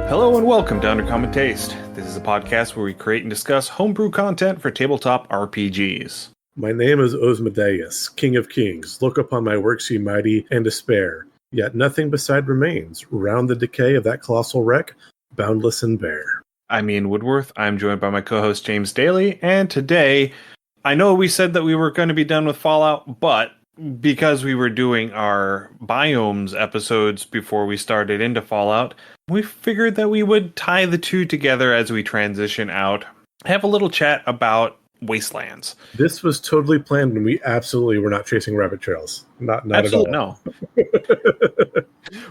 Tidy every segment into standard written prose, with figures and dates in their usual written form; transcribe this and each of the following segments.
Hello and welcome to Undercommon Taste. This is a podcast where we create and discuss homebrew content for tabletop RPGs. My name is Osmodeus, King of Kings. Look upon my works, ye mighty, and despair. Yet nothing beside remains. Round the decay of that colossal wreck, boundless and bare. I'm Ian Woodworth. I'm joined by my co-host James Daly, and today, I know we said that we were going to be done with Fallout, but because we were doing our biomes episodes before we started into Fallout, we figured that we would tie the two together as we transition out, have a little chat about wastelands. This was totally planned, and we absolutely were not chasing rabbit trails. Not Absolutely, at all. No.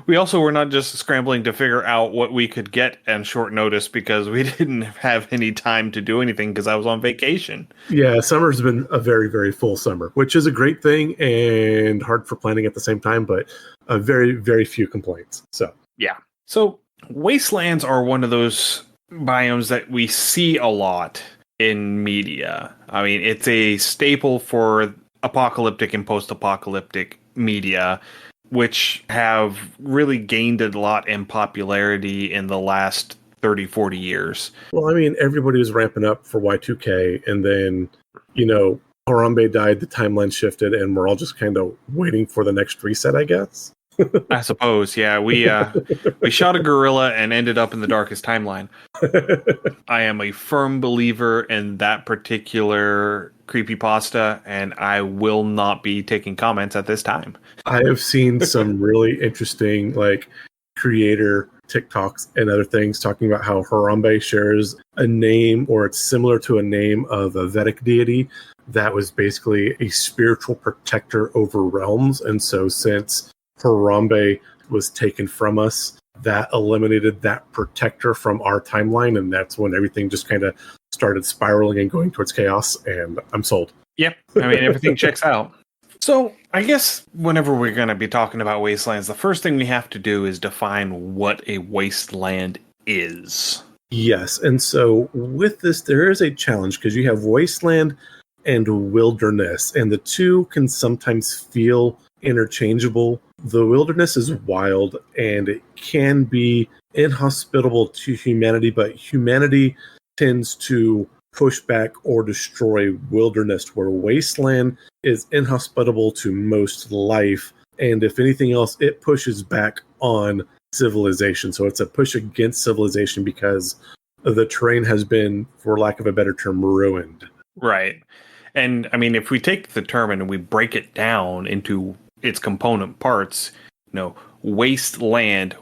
We also were not just scrambling to figure out what we could get on short notice because we didn't have any time to do anything because I was on vacation. Yeah, summer's been a very, very full summer, which is a great thing and hard for planning at the same time, but a very, very few complaints. So wastelands are one of those biomes that we see a lot in media. I mean, it's a staple for apocalyptic and post-apocalyptic media, which have really gained a lot in popularity in the last 30, 40 years. Well, I mean, everybody was ramping up for Y2K, and then, Harambe died, the timeline shifted, and we're all just kind of waiting for the next reset, I guess. I suppose, yeah. We shot a gorilla and ended up in the darkest timeline. I am a firm believer in that particular creepypasta, and I will not be taking comments at this time. I have seen some really interesting, creator TikToks and other things talking about how Harambe shares a name, or it's similar to a name of a Vedic deity that was basically a spiritual protector over realms. And so since Harambe was taken from us, that eliminated that protector from our timeline, and that's when everything just kind of started spiraling and going towards chaos, and I'm sold. Yep. I mean, everything checks out. So I guess whenever we're going to be talking about wastelands, the first thing we have to do is define what a wasteland is. Yes, and so with this, there is a challenge because you have wasteland and wilderness, and the two can sometimes feel interchangeable. The wilderness is wild, and it can be inhospitable to humanity, but humanity tends to push back or destroy wilderness, where wasteland is inhospitable to most life, and if anything else, it pushes back on civilization. So it's a push against civilization because the terrain has been, for lack of a better term, ruined. Right. And I mean, if we take the term and we break it down into its component parts, wasteland,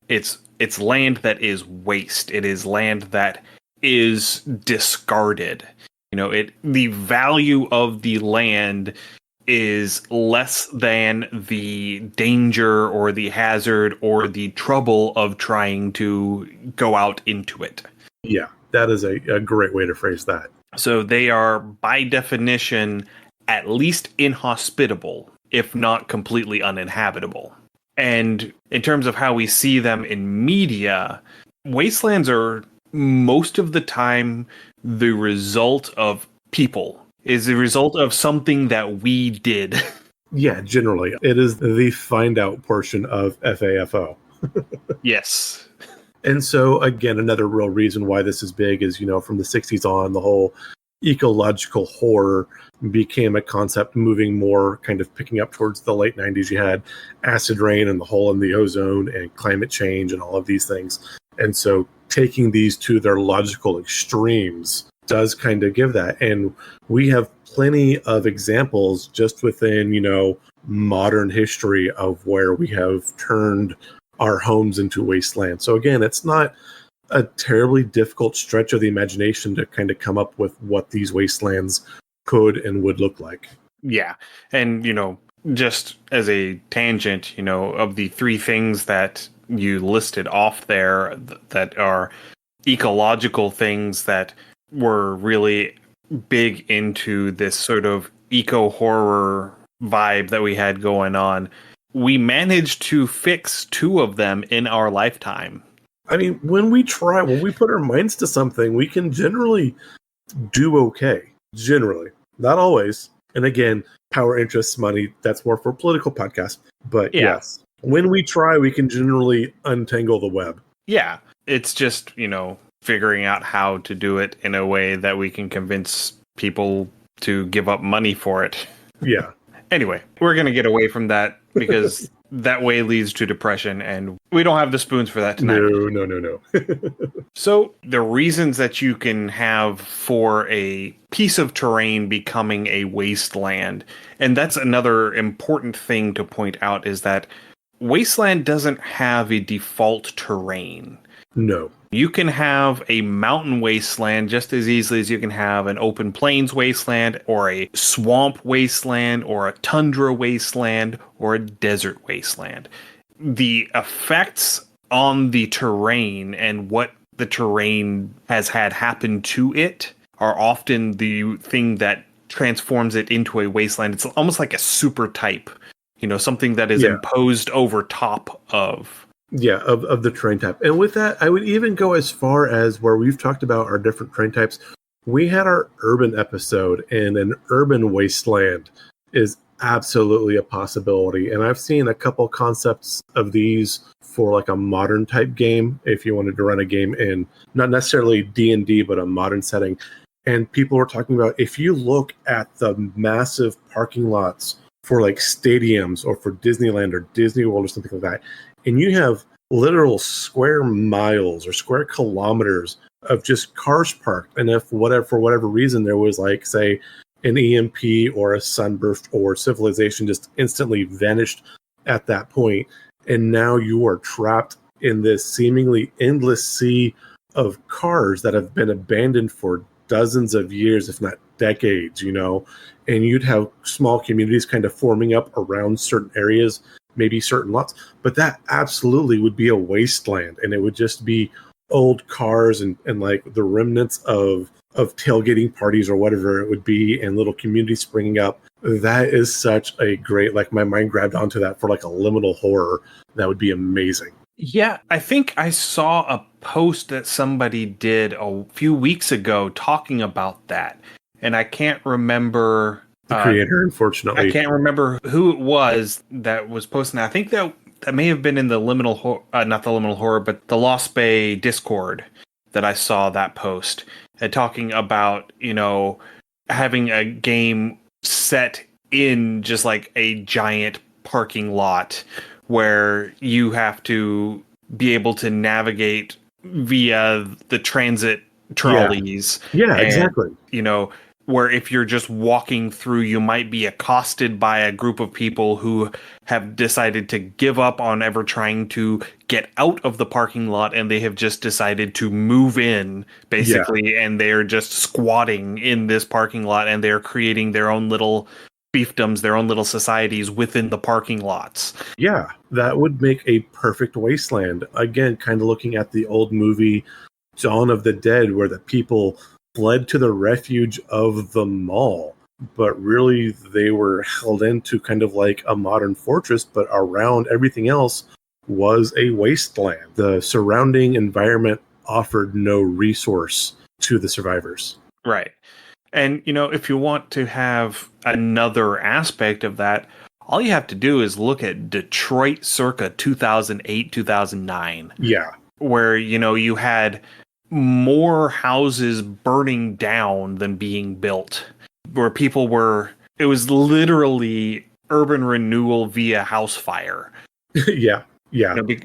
it's land that is waste. It is land that is discarded. The value of the land is less than the danger or the hazard or the trouble of trying to go out into it. Yeah, that is a great way to phrase that. So they are, by definition, at least inhospitable, if not completely uninhabitable. And in terms of how we see them in media, wastelands are most of the time the result of people, is the result of something that we did. Yeah, generally. It is the find out portion of FAFO. Yes. And so, again, another real reason why this is big is, from the 60s on, the whole ecological horror became a concept, moving more kind of picking up towards the late 90s. You had acid rain and the hole in the ozone and climate change and all of these things. And so taking these to their logical extremes does kind of give that. And we have plenty of examples just within, modern history of where we have turned our homes into wasteland. So again, it's not a terribly difficult stretch of the imagination to kind of come up with what these wastelands could and would look like. Yeah. And, just as a tangent, of the three things that you listed off there that are ecological things that were really big into this sort of eco-horror vibe that we had going on, we managed to fix two of them in our lifetime. I mean, when we put our minds to something, we can generally do okay. Generally. Not always. And again, power, interests, money, that's more for a political podcast. But yes, when we try, we can generally untangle the web. Yeah. It's just, figuring out how to do it in a way that we can convince people to give up money for it. Yeah. Anyway, we're going to get away from that because that way leads to depression, and we don't have the spoons for that tonight. No. So the reasons that you can have for a piece of terrain becoming a wasteland, and that's another important thing to point out, is that wasteland doesn't have a default terrain. No. You can have a mountain wasteland just as easily as you can have an open plains wasteland or a swamp wasteland or a tundra wasteland or a desert wasteland. The effects on the terrain and what the terrain has had happen to it are often the thing that transforms it into a wasteland. It's almost like a super type, something that is imposed over top of. Yeah, of the terrain type. And with that, I would even go as far as where we've talked about our different terrain types. We had our urban episode, and an urban wasteland is absolutely a possibility. And I've seen a couple concepts of these for like a modern type game, if you wanted to run a game in not necessarily D&D, but a modern setting. And people were talking about, if you look at the massive parking lots for like stadiums or for Disneyland or Disney World or something like that, and you have literal square miles or square kilometers of just cars parked. And if for whatever reason there was like, say, an EMP or a sunburst or civilization just instantly vanished at that point, and now you are trapped in this seemingly endless sea of cars that have been abandoned for dozens of years, if not decades, and you'd have small communities kind of forming up around certain areas, maybe certain lots, but that absolutely would be a wasteland, and it would just be old cars and like the remnants of tailgating parties or whatever it would be, and little communities springing up. That is such a great, like, my mind grabbed onto that for like a liminal horror. That would be amazing. Yeah, I think I saw a post that somebody did a few weeks ago talking about that, and I can't remember the creator, unfortunately. I can't remember who it was that was posting that. I think that may have been in the liminal, not the liminal horror, but the Lost Bay Discord that I saw that post, and talking about, having a game set in just like a giant parking lot where you have to be able to navigate via the transit trolleys. Yeah, and, exactly. Where if you're just walking through, you might be accosted by a group of people who have decided to give up on ever trying to get out of the parking lot, and they have just decided to move in, basically, and they're just squatting in this parking lot, and they're creating their own little fiefdoms, their own little societies within the parking lots. Yeah, that would make a perfect wasteland. Again, kind of looking at the old movie Dawn of the Dead, where the people fled to the refuge of the mall, but really they were held into kind of like a modern fortress, but around everything else was a wasteland. The surrounding environment offered no resource to the survivors. Right. And, if you want to have another aspect of that, all you have to do is look at Detroit circa 2008, 2009. Yeah. Where, you had more houses burning down than being built, where it was literally urban renewal via house fire. Yeah.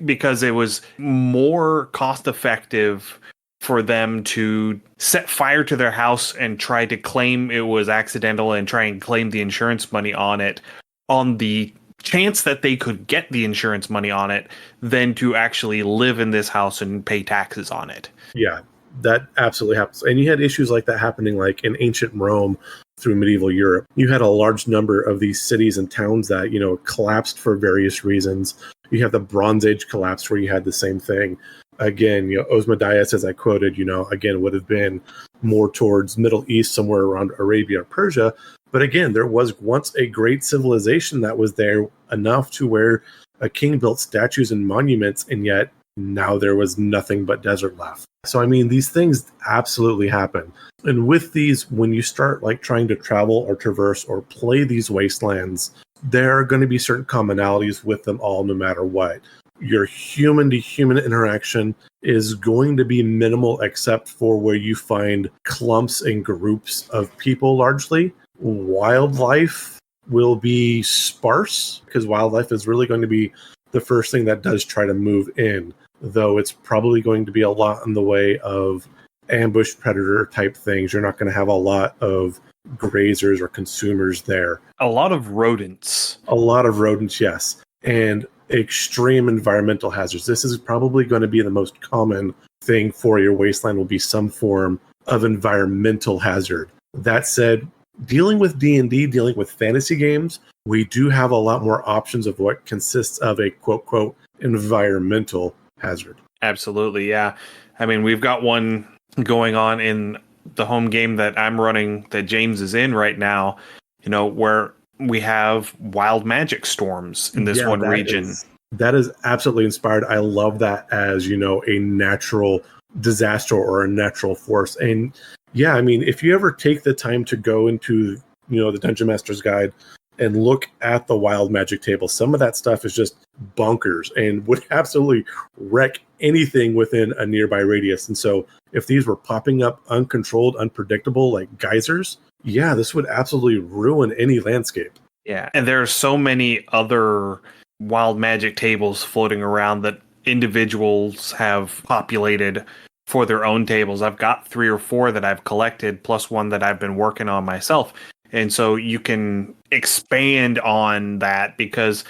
Because it was more cost effective for them to set fire to their house and try to claim it was accidental and try and claim the insurance money on it, on the chance that they could get the insurance money on it, than to actually live in this house and pay taxes on it. Yeah, that absolutely happens. And you had issues like that happening like in ancient Rome through medieval Europe. You had a large number of these cities and towns that, collapsed for various reasons. You have the Bronze Age collapse where you had the same thing. Again, Osmodias, as I quoted, again, would have been more towards Middle East, somewhere around Arabia or Persia. But again, there was once a great civilization that was there enough to where a king built statues and monuments, and yet now there was nothing but desert left. So, I mean, these things absolutely happen. And with these, when you start like trying to travel or traverse or play these wastelands, there are going to be certain commonalities with them all, no matter what. your human to human interaction is going to be minimal, except for where you find clumps and groups of people largely. Wildlife will be sparse because wildlife is really going to be the first thing that does try to move in, though it's probably going to be a lot in the way of ambush predator type things. You're not going to have a lot of grazers or consumers there. A lot of rodents. A lot of rodents, yes. And extreme environmental hazards. This is probably going to be the most common thing for your wasteland, will be some form of environmental hazard. That said, dealing with D&D, dealing with fantasy games, we do have a lot more options of what consists of a quote environmental hazard. Absolutely, yeah. I mean, we've got one going on in the home game that I'm running that James is in right now, where we have wild magic storms in this one region. That is absolutely inspired. I love that as, a natural disaster or a natural force. And yeah, I mean, if you ever take the time to go into, the Dungeon Master's Guide and look at the wild magic table, some of that stuff is just bonkers and would absolutely wreck anything within a nearby radius. And so if these were popping up uncontrolled, unpredictable, like geysers, yeah, this would absolutely ruin any landscape. Yeah, and there are so many other wild magic tables floating around that individuals have populated for their own tables. I've got 3 or 4 that I've collected, plus one that I've been working on myself. And so you can expand on that because,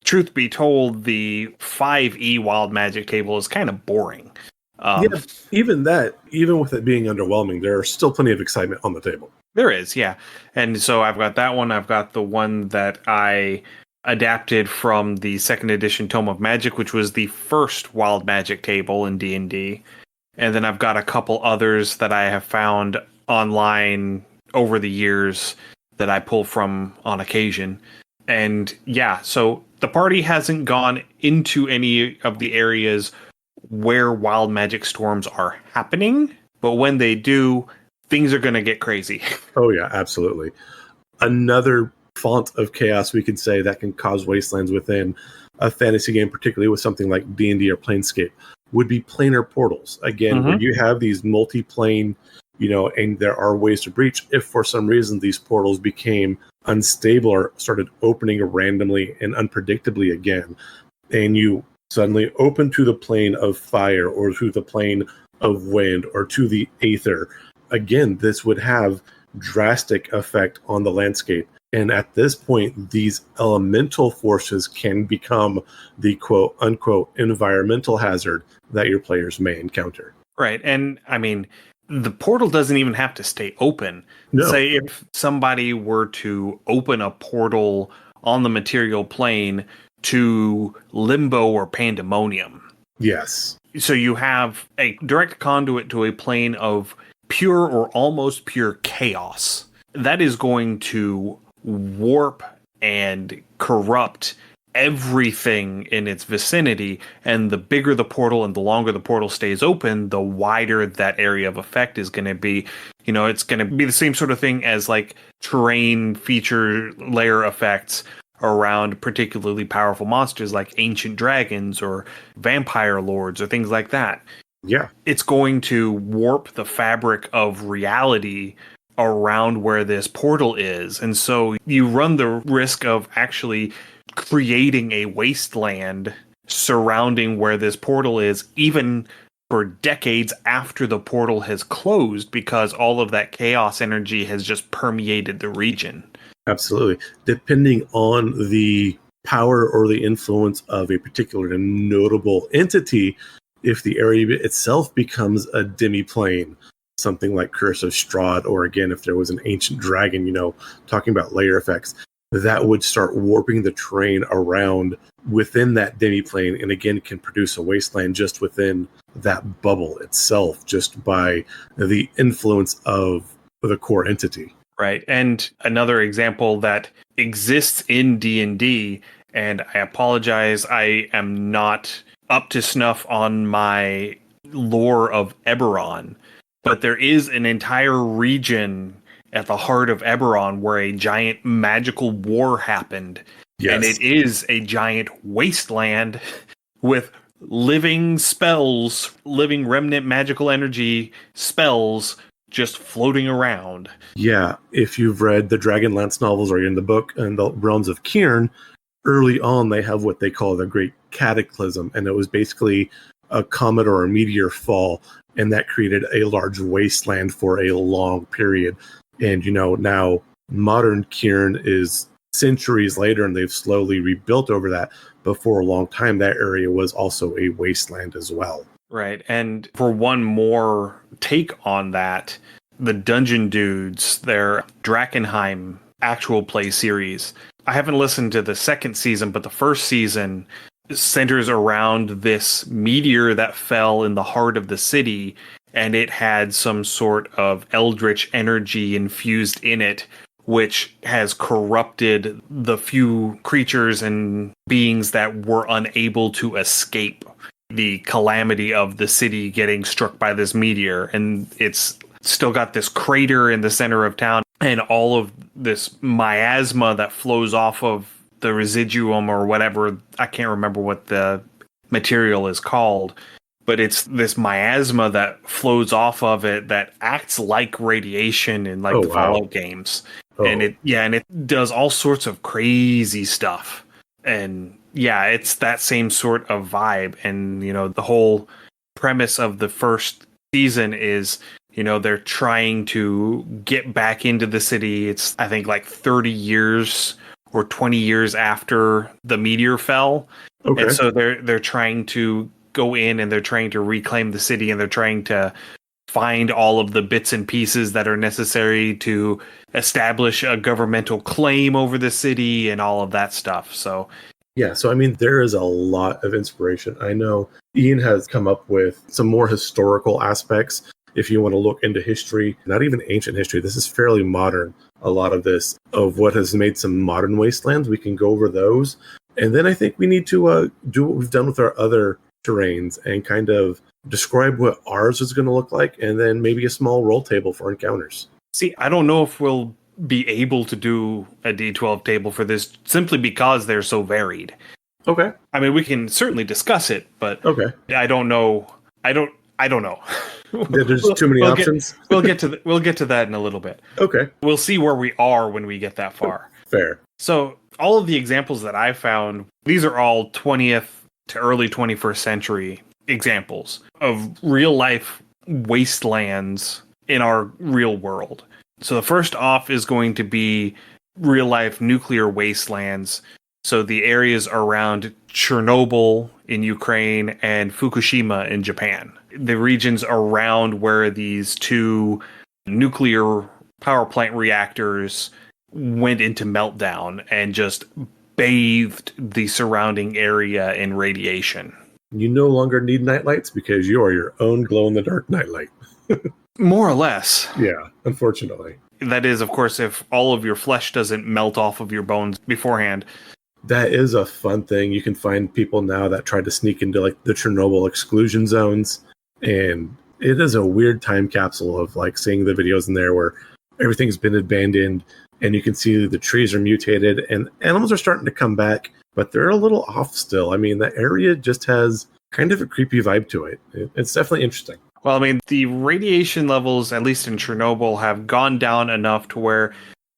truth be told, the 5e wild magic table is kind of boring. Yeah, even with it being underwhelming, there are still plenty of excitement on the table. There is, yeah. And so I've got that one. I've got the one that I adapted from the 2nd edition Tome of Magic, which was the first wild magic table in D&D. And then I've got a couple others that I have found online over the years that I pull from on occasion. And yeah, so the party hasn't gone into any of the areas where wild magic storms are happening, but when they do, things are going to get crazy. Oh yeah, absolutely. Another font of chaos we could say that can cause wastelands within a fantasy game, particularly with something like D&D or Planescape, would be planar portals. Again, where you have these multi-plane, and there are ways to breach. If for some reason these portals became unstable or started opening randomly and unpredictably again, and you suddenly open to the plane of fire or to the plane of wind or to the aether, again, this would have drastic effect on the landscape. And at this point, these elemental forces can become the quote unquote environmental hazard that your players may encounter. Right. And I mean, the portal doesn't even have to stay open. No. Say if somebody were to open a portal on the material plane to limbo or pandemonium. Yes. So you have a direct conduit to a plane of pure or almost pure chaos. That is going to warp and corrupt everything in its vicinity, and the bigger the portal and the longer the portal stays open, the wider that area of effect is going to be. It's going to be the same sort of thing as like terrain feature layer effects around particularly powerful monsters like ancient dragons or vampire lords or things like that. Yeah. It's going to warp the fabric of reality around where this portal is. And so you run the risk of actually creating a wasteland surrounding where this portal is, even for decades after the portal has closed, because all of that chaos energy has just permeated the region. Absolutely. Depending on the power or the influence of a particular notable entity, if the area itself becomes a demi-plane, something like Curse of Strahd, or again, if there was an ancient dragon, talking about layer effects, that would start warping the terrain around within that demi-plane, and again, can produce a wasteland just within that bubble itself, just by the influence of the core entity. Right. And another example that exists in D&D, and I apologize, I am not up to snuff on my lore of Eberron, but there is an entire region at the heart of Eberron where a giant magical war happened. Yes. And it is a giant wasteland with living spells, living remnant magical energy spells just floating around. Yeah, if you've read the Dragonlance novels or you're in the book and the Realms of Kieran, early on they have what they call the Great Cataclysm, and it was basically a comet or a meteor fall, and that created a large wasteland for a long period. And now modern Kieran is centuries later, and they've slowly rebuilt over that. But for a long time, that area was also a wasteland as well. Right. And for one more take on that, the Dungeon Dudes, their Drakkenheim actual play series. I haven't listened to the second season, but the first season centers around this meteor that fell in the heart of the city, and it had some sort of eldritch energy infused in it, which has corrupted the few creatures and beings that were unable to escape the calamity of the city getting struck by this meteor. And it's still got this crater in the center of town and all of this miasma that flows off of the residuum or whatever. I can't remember what the material is called, but it's this miasma that flows off of it that acts like radiation in like Fallout games. And it does all sorts of crazy stuff. And yeah, it's that same sort of vibe. And, the whole premise of the first season is, they're trying to get back into the city. It's, I think, like 30 years or 20 years after the meteor fell. Okay. And so they're trying to go in and they're trying to reclaim the city, and they're trying to find all of the bits and pieces that are necessary to establish a governmental claim over the city and all of that stuff. So I mean, there is a lot of inspiration. I know Ian has come up with some more historical aspects. If you want to look into history, not even ancient history, this is fairly modern. A lot of this, of what has made some modern wastelands, we can go over those. And then I think we need to do what we've done with our other terrains and kind of describe what ours is going to look like, and then maybe a small roll table for encounters. See, I don't know if we'll be able to do a D12 table for this simply because they're so varied. Okay. I mean, we can certainly discuss it, but okay. I don't know. I don't know. There's too many options. We'll get to that in a little bit. Okay. We'll see where we are when we get that far. Fair. So all of the examples that I found, these are all 20th to early 21st century examples of real life wastelands in our real world. So the first off is going to be real life nuclear wastelands. So the areas around Chernobyl in Ukraine and Fukushima in Japan. The regions around where these two nuclear power plant reactors went into meltdown and just bathed the surrounding area in radiation. You no longer need nightlights because you are your own glow-in-the-dark nightlight. More or less. Yeah, unfortunately. That is, of course, if all of your flesh doesn't melt off of your bones beforehand. That is a fun thing. You can find people now that try to sneak into like the Chernobyl exclusion zones. And it is a weird time capsule of like seeing the videos in there where everything's been abandoned and you can see the trees are mutated and animals are starting to come back, but they're a little off still. I mean, that area just has kind of a creepy vibe to it. It's definitely interesting. Well, I mean, the radiation levels, at least in Chernobyl, have gone down enough to where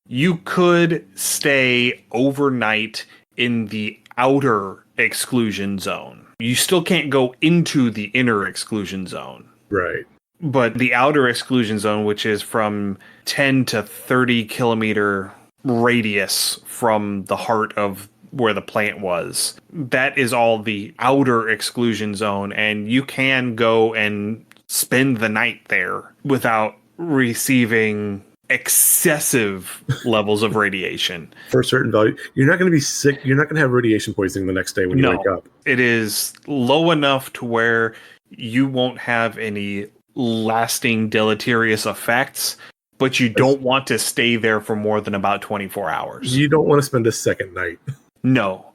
you could stay overnight in the outer exclusion zone. You still can't go into the inner exclusion zone. Right. But the outer exclusion zone, which is from 10 to 30 kilometer radius from the heart of where the plant was, that is all the outer exclusion zone. And you can go and spend the night there without receiving excessive levels of radiation. For a certain value. You're not going to be sick. You're not going to have radiation poisoning the next day when you wake up. It is low enough to where you won't have any lasting deleterious effects, but you don't want to stay there for more than about 24 hours. You don't want to spend a second night. No,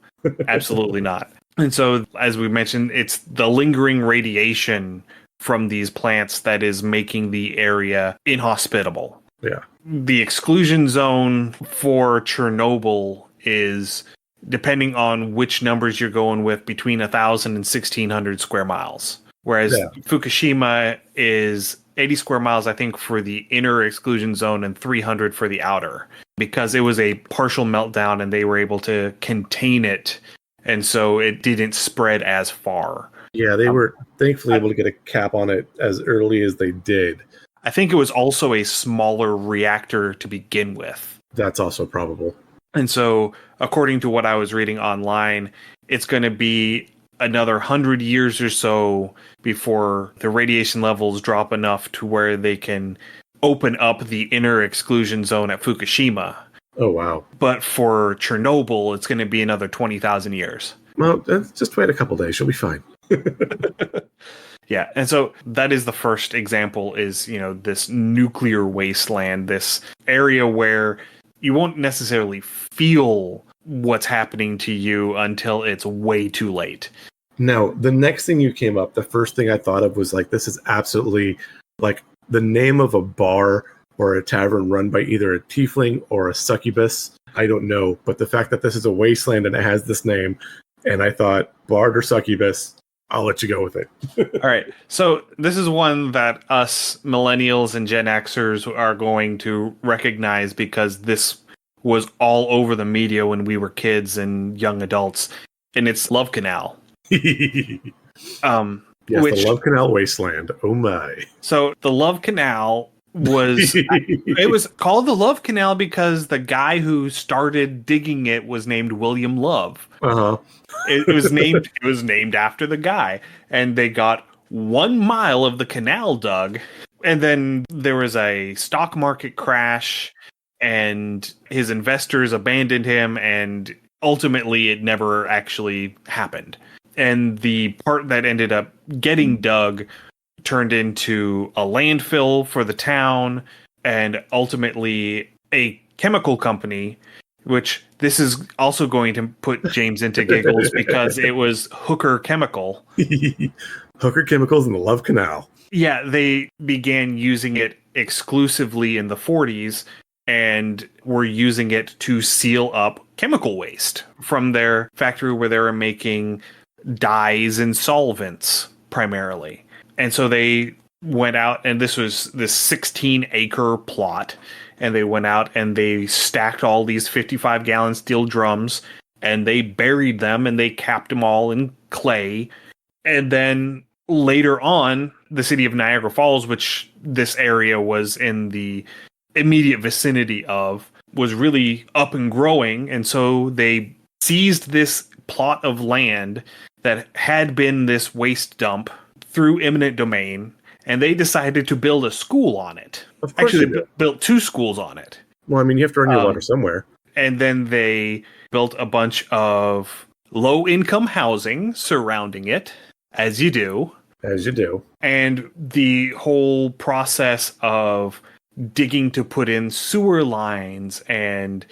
absolutely not. And so, as we mentioned, it's the lingering radiation from these plants that is making the area inhospitable. Yeah. The exclusion zone for Chernobyl is depending on which numbers you're going with, between 1,000 and 1,600 square miles. Whereas Fukushima is 80 square miles, I think, for the inner exclusion zone and 300 for the outer, because it was a partial meltdown and they were able to contain it. And so it didn't spread as far. Yeah, they were thankfully able to get a cap on it as early as they did. I think it was also a smaller reactor to begin with. That's also probable. And so, according to what I was reading online, it's going to be another 100 years or so before the radiation levels drop enough to where they can open up the inner exclusion zone at Fukushima. Oh, wow. But for Chernobyl, it's going to be another 20,000 years. Well, just wait a couple days. You'll be fine. Yeah, and so that is the first example is, this nuclear wasteland, this area where you won't necessarily feel what's happening to you until it's way too late. Now, the next thing you came up, the first thing I thought of was like, this is absolutely like the name of a bar or a tavern run by either a tiefling or a succubus. I don't know, but the fact that this is a wasteland and it has this name, and I thought, bard or succubus, I'll let you go with it. All right. So this is one that us millennials and Gen Xers are going to recognize because this was all over the media when we were kids and young adults. And it's Love Canal. Yes, the Love Canal Wasteland. Oh my. So the Love Canal it was called the Love Canal because the guy who started digging it was named William Love. Uh-huh. It was named after the guy, and they got 1 mile of the canal dug, and then there was a stock market crash, and his investors abandoned him, and ultimately it never actually happened. And the part that ended up getting dug turned into a landfill for the town, and ultimately a chemical company, which this is also going to put James into giggles because it was Hooker Chemical. Hooker Chemicals in the Love Canal. Yeah, they began using it exclusively in the 40s and were using it to seal up chemical waste from their factory where they were making dyes and solvents primarily. And so they went out, and this was this 16-acre plot, and they went out and they stacked all these 55-gallon steel drums, and they buried them, and they capped them all in clay. And then later on, the city of Niagara Falls, which this area was in the immediate vicinity of, was really up and growing, and so they seized this plot of land that had been this waste dump through eminent domain, and they decided to build a school on it. Of course. Actually, they built 2 schools on it. Well, I mean, you have to run your water somewhere. And then they built a bunch of low-income housing surrounding it, as you do. As you do. And the whole process of digging to put in sewer lines and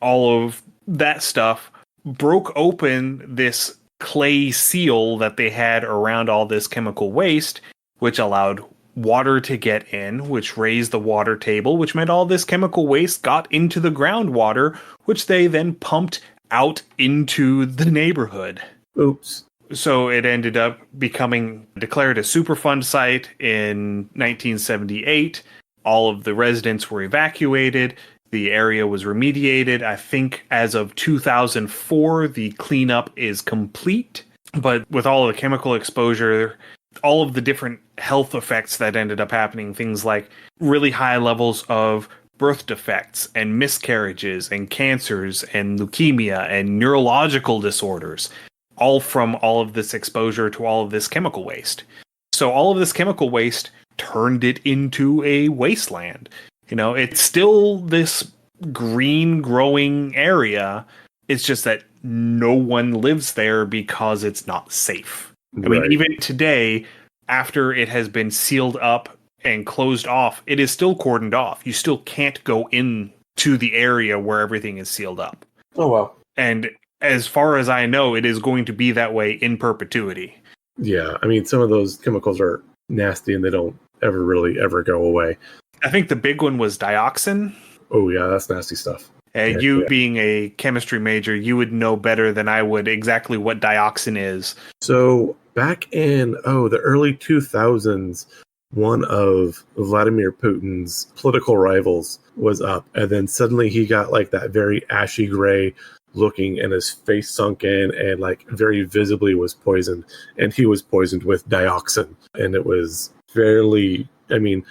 all of that stuff broke open this clay seal that they had around all this chemical waste, which allowed water to get in, which raised the water table, which meant all this chemical waste got into the groundwater, which they then pumped out into the neighborhood. Oops. So it ended up becoming declared a Superfund site in 1978. All of the residents were evacuated. The area was remediated. I think as of 2004, the cleanup is complete. But with all of the chemical exposure, all of the different health effects that ended up happening, things like really high levels of birth defects and miscarriages and cancers and leukemia and neurological disorders, all from all of this exposure to all of this chemical waste. So all of this chemical waste turned it into a wasteland. It's still this green growing area. It's just that no one lives there because it's not safe. I mean, even today, after it has been sealed up and closed off, it is still cordoned off. You still can't go in to the area where everything is sealed up. Oh, wow. And as far as I know, it is going to be that way in perpetuity. Yeah, I mean, some of those chemicals are nasty and they don't ever go away. I think the big one was dioxin. Oh, yeah, that's nasty stuff. And Yeah, you yeah. being a chemistry major, you would know better than I would exactly what dioxin is. So back in the early 2000s, one of Vladimir Putin's political rivals was up, and then suddenly he got like that very ashy gray looking, and his face sunk in, and like very visibly was poisoned, and he was poisoned with dioxin, and it was fairly. I mean,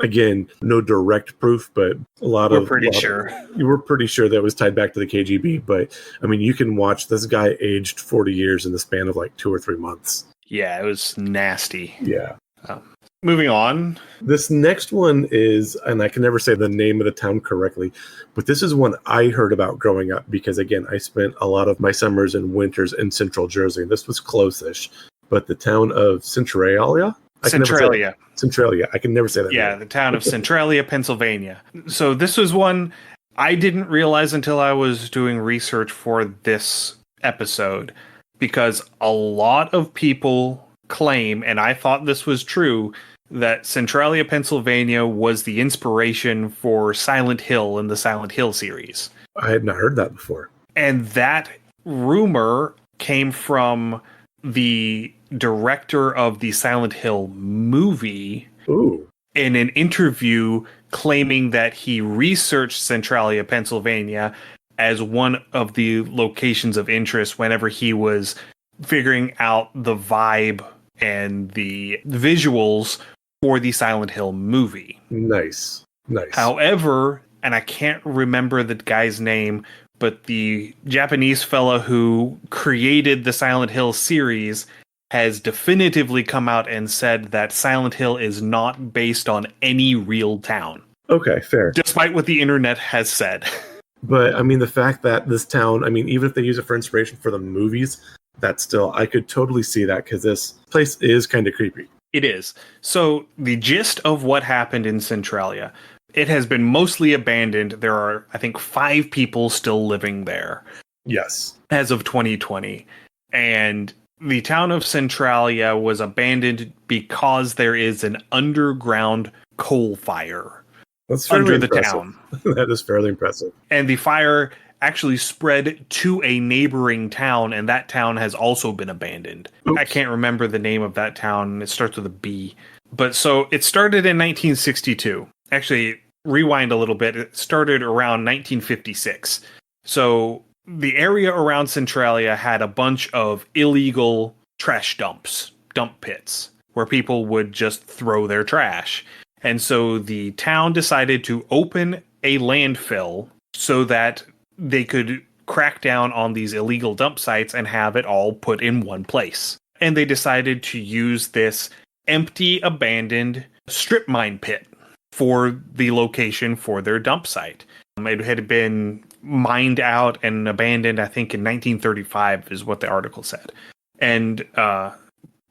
again, no direct proof, but We're pretty sure. you were pretty sure that was tied back to the KGB. But I mean, you can watch this guy aged 40 years in the span of like 2 or 3 months. Yeah, it was nasty. Yeah. Moving on. This next one is, and I can never say the name of the town correctly, but this is one I heard about growing up because, again, I spent a lot of my summers and winters in central Jersey. This was close-ish, but the town of Centralia? Centralia. Centralia. I can never say that. Yeah, name. the town of Centralia, Pennsylvania. So this was one I didn't realize until I was doing research for this episode, because a lot of people claim, and I thought this was true, that Centralia, Pennsylvania was the inspiration for Silent Hill in the Silent Hill series. I had not heard that before. And that rumor came from the director of the Silent Hill movie. Ooh. In an interview claiming that he researched Centralia, Pennsylvania as one of the locations of interest whenever he was figuring out the vibe and the visuals for the Silent Hill movie. Nice. However, and I can't remember the guy's name, but the Japanese fella who created the Silent Hill series has definitively come out and said that Silent Hill is not based on any real town. Okay, fair. Despite what the internet has said. But, I mean, the fact that this town, I mean, even if they use it for inspiration for the movies, that's still, I could totally see that because this place is kind of creepy. It is. So, the gist of what happened in Centralia, it has been mostly abandoned. There are, I think, 5 people still living there. Yes. As of 2020. And the town of Centralia was abandoned because there is an underground coal fire under the town. That is fairly impressive. And the fire actually spread to a neighboring town, and that town has also been abandoned. Oops. I can't remember the name of that town. It starts with a B. But so it started in 1962. Actually, rewind a little bit. It started around 1956. So the area around Centralia had a bunch of illegal trash dumps, dump pits, where people would just throw their trash. And so the town decided to open a landfill so that they could crack down on these illegal dump sites and have it all put in one place. And they decided to use this empty, abandoned strip mine pit for the location for their dump site. It had been mined out and abandoned, I think, in 1935 is what the article said. And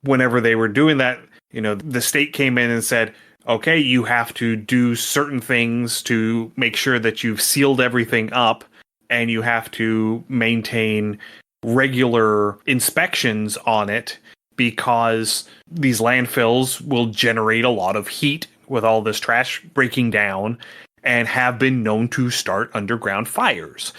whenever they were doing that, the state came in and said, okay, you have to do certain things to make sure that you've sealed everything up, and you have to maintain regular inspections on it because these landfills will generate a lot of heat with all this trash breaking down and have been known to start underground fires.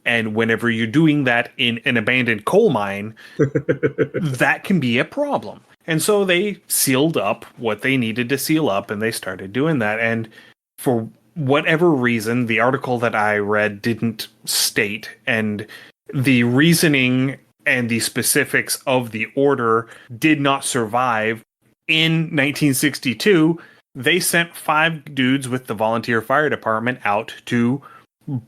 And whenever you're doing that in an abandoned coal mine, that can be a problem. And so they sealed up what they needed to seal up, and they started doing that. And for whatever reason, the article that I read didn't state, and the reasoning and the specifics of the order did not survive. In 1962, they sent 5 dudes with the volunteer fire department out to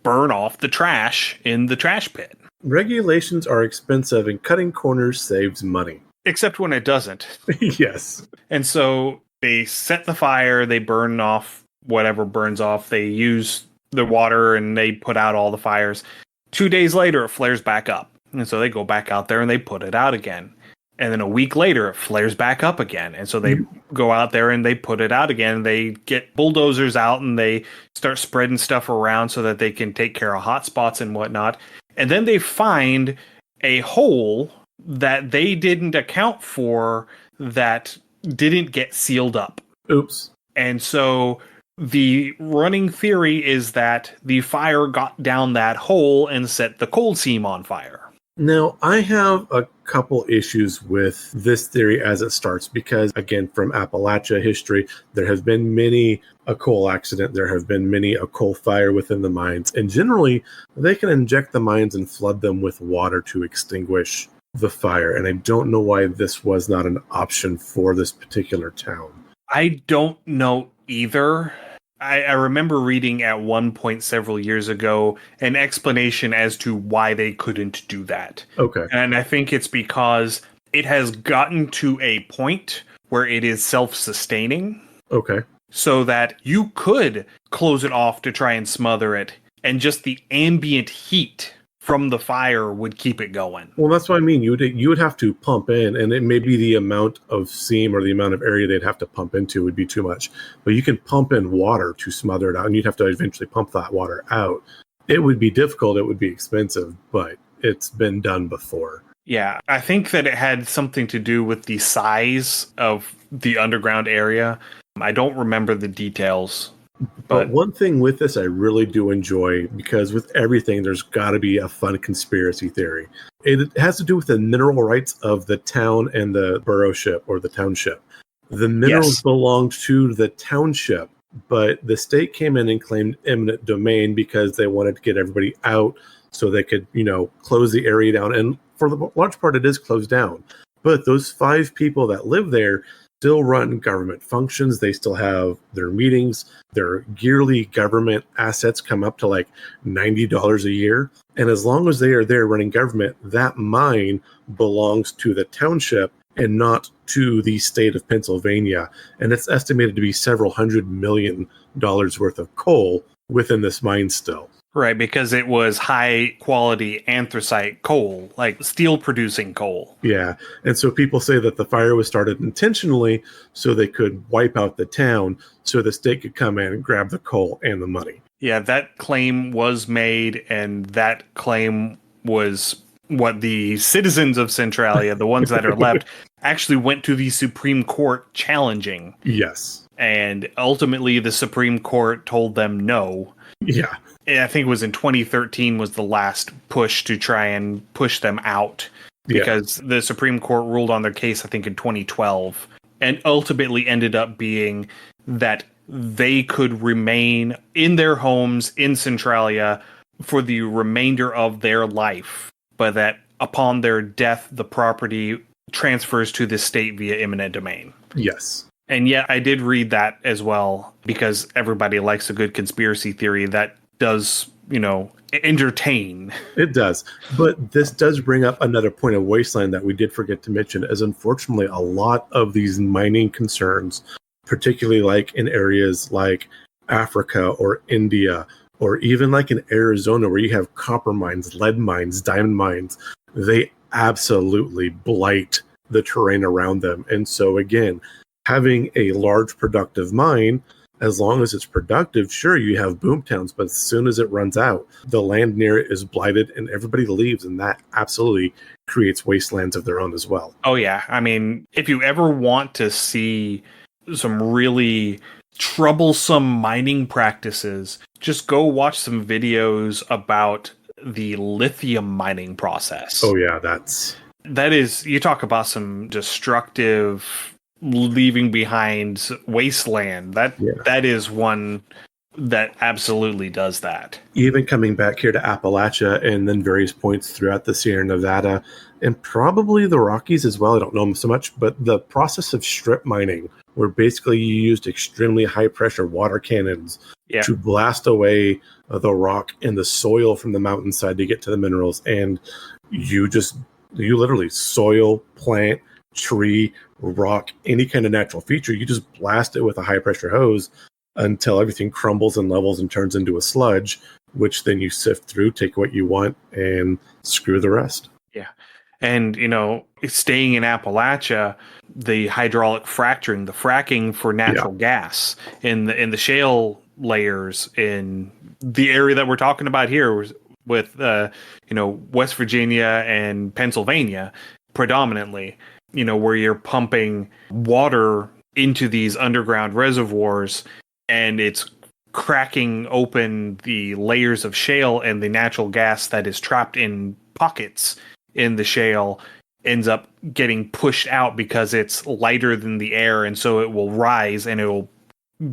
burn off the trash in the trash pit. Regulations are expensive, and cutting corners saves money. Except when it doesn't. Yes. And so they set the fire, they burn off whatever burns off, they use the water, and they put out all the fires. 2 days later, it flares back up. And so they go back out there and they put it out again. And then a week later, it flares back up again. And so they go out there and they put it out again. They get bulldozers out and they start spreading stuff around so that they can take care of hot spots and whatnot. And then they find a hole that they didn't account for that didn't get sealed up. Oops. And so The running theory is that the fire got down that hole and set the coal seam on fire. Now, I have a couple issues with this theory as it starts because, again, from Appalachia history, there have been many a coal accident, there have been many a coal fire within the mines, and generally they can inject the mines and flood them with water to extinguish the fire. And I don't know why this was not an option for this particular town. I don't know either. I remember reading at one point several years ago an explanation as to why they couldn't do that. Okay. And I think it's because it has gotten to a point where it is self-sustaining. Okay. So that you could close it off to try and smother it, and just the ambient heat from the fire would keep it going. Well, that's what I mean. You would have to pump in, and it may be the amount of seam or the amount of area they'd have to pump into would be too much. But you can pump in water to smother it out, and you'd have to eventually pump that water out. It would be difficult. It would be expensive, but it's been done before. Yeah, I think that it had something to do with the size of the underground area. I don't remember the details. But one thing with this I really do enjoy, because with everything, there's got to be a fun conspiracy theory. It has to do with the mineral rights of the town and the boroughship or the township. The minerals belonged to the township, but the state came in and claimed eminent domain because they wanted to get everybody out so they could, close the area down. And for the large part, it is closed down. But those 5 people that live there still run government functions. They still have their meetings. Their yearly government assets come up to like $90 a year. And as long as they are there running government, that mine belongs to the township and not to the state of Pennsylvania. And it's estimated to be several $100 million worth of coal within this mine still. Right, because it was high quality anthracite coal, like steel producing coal. Yeah. And so people say that the fire was started intentionally so they could wipe out the town so the state could come in and grab the coal and the money. Yeah, that claim was made, and that claim was what the citizens of Centralia, the ones that are left, actually went to the Supreme Court challenging. Yes. And ultimately the Supreme Court told them no. Yeah. I think it was in 2013 was the last push to try and push them out, because the Supreme Court ruled on their case, I think, in 2012, and ultimately ended up being that they could remain in their homes in Centralia for the remainder of their life, but that upon their death, the property transfers to the state via eminent domain. Yes. And yeah, I did read that as well, because everybody likes a good conspiracy theory that does, entertain. It does. But this does bring up another point of wasteland that we did forget to mention, as unfortunately a lot of these mining concerns, particularly like in areas like Africa or India, or even like in Arizona where you have copper mines, lead mines, diamond mines, they absolutely blight the terrain around them. And so again, having a large productive mine, as long as it's productive, sure, you have boom towns, but as soon as it runs out, the land near it is blighted and everybody leaves, and that absolutely creates wastelands of their own as well. Oh, yeah. I mean, if you ever want to see some really troublesome mining practices, just go watch some videos about the lithium mining process. Oh, yeah, that is, you talk about some destructive leaving behind wasteland. That is one that absolutely does that. Even coming back here to Appalachia and then various points throughout the Sierra Nevada and probably the Rockies as well. I don't know them so much, but the process of strip mining, where basically you used extremely high pressure water cannons to blast away the rock and the soil from the mountainside to get to the minerals. And you literally soil, plant, tree, rock, any kind of natural feature, you just blast it with a high pressure hose until everything crumbles and levels and turns into a sludge, which then you sift through, take what you want, and screw the rest. Yeah. And, staying in Appalachia, the hydraulic fracturing, the fracking for natural gas in the shale layers in the area that we're talking about here with, West Virginia and Pennsylvania predominantly, where you're pumping water into these underground reservoirs and it's cracking open the layers of shale, and the natural gas that is trapped in pockets in the shale ends up getting pushed out because it's lighter than the air, and so it will rise and it will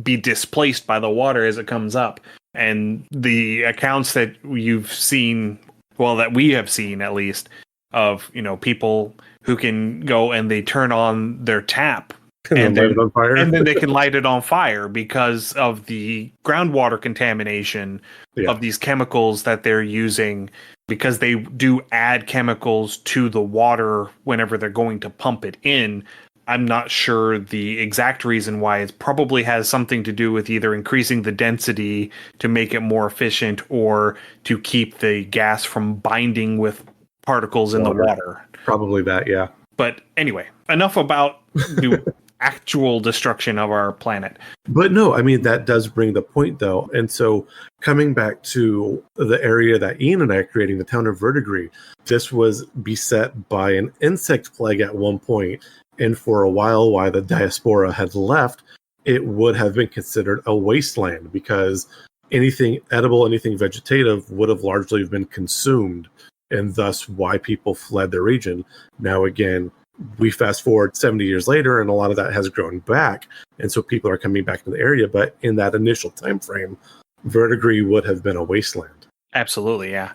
be displaced by the water as it comes up. And the accounts that you've seen, well, that we have seen at least, of, people who can go and they turn on their tap And light it on fire. and then they can light it on fire because of the groundwater contamination of these chemicals that they're using, because they do add chemicals to the water whenever they're going to pump it in. I'm not sure the exact reason why. It probably has something to do with either increasing the density to make it more efficient or to keep the gas from binding with particles in the water. Probably that, yeah. But anyway, enough about the actual destruction of our planet. But no, I mean, that does bring the point, though. And so coming back to the area that Ian and I are creating, the town of Verdigris, this was beset by an insect plague at one point. And for a while the diaspora had left, it would have been considered a wasteland because anything edible, anything vegetative would have largely been consumed, and thus why people fled the region. Now, again, we fast forward 70 years later, and a lot of that has grown back, and so people are coming back to the area. But in that initial time frame, Verdigris would have been a wasteland. Absolutely, yeah.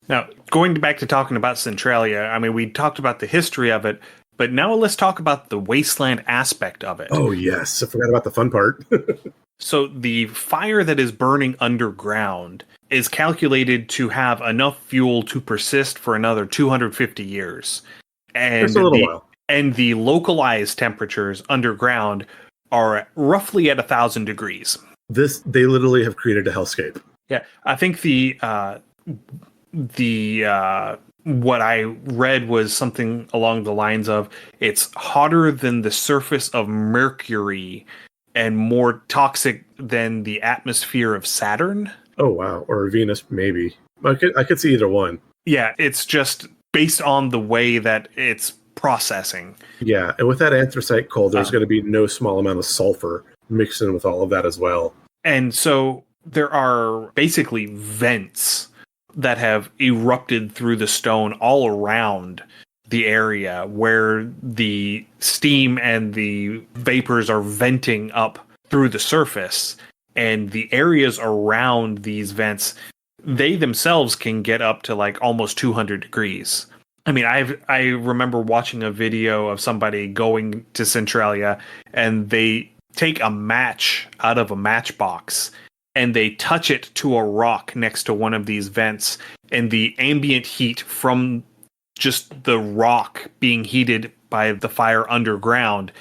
Now, going back to talking about Centralia, I mean, we talked about the history of it, but now let's talk about the wasteland aspect of it. Oh, yes. I forgot about the fun part. So the fire that is burning underground is calculated to have enough fuel to persist for another 250 years. And Just a little while. And the localized temperatures underground are roughly at 1,000 degrees. They literally have created a hellscape. Yeah, I think the what I read was something along the lines of it's hotter than the surface of Mercury and more toxic than the atmosphere of Saturn. Oh, wow. Or Venus, maybe. I could see either one. Yeah, it's just based on the way that it's processing. Yeah, and with that anthracite coal, there's going to be no small amount of sulfur mixed in with all of that as well. And so there are basically vents that have erupted through the stone all around the area where the steam and the vapors are venting up through the surface. And the areas around these vents, they themselves can get up to like almost 200 degrees. I mean, I remember watching a video of somebody going to Centralia, and they take a match out of a matchbox and they touch it to a rock next to one of these vents, and the ambient heat from just the rock being heated by the fire underground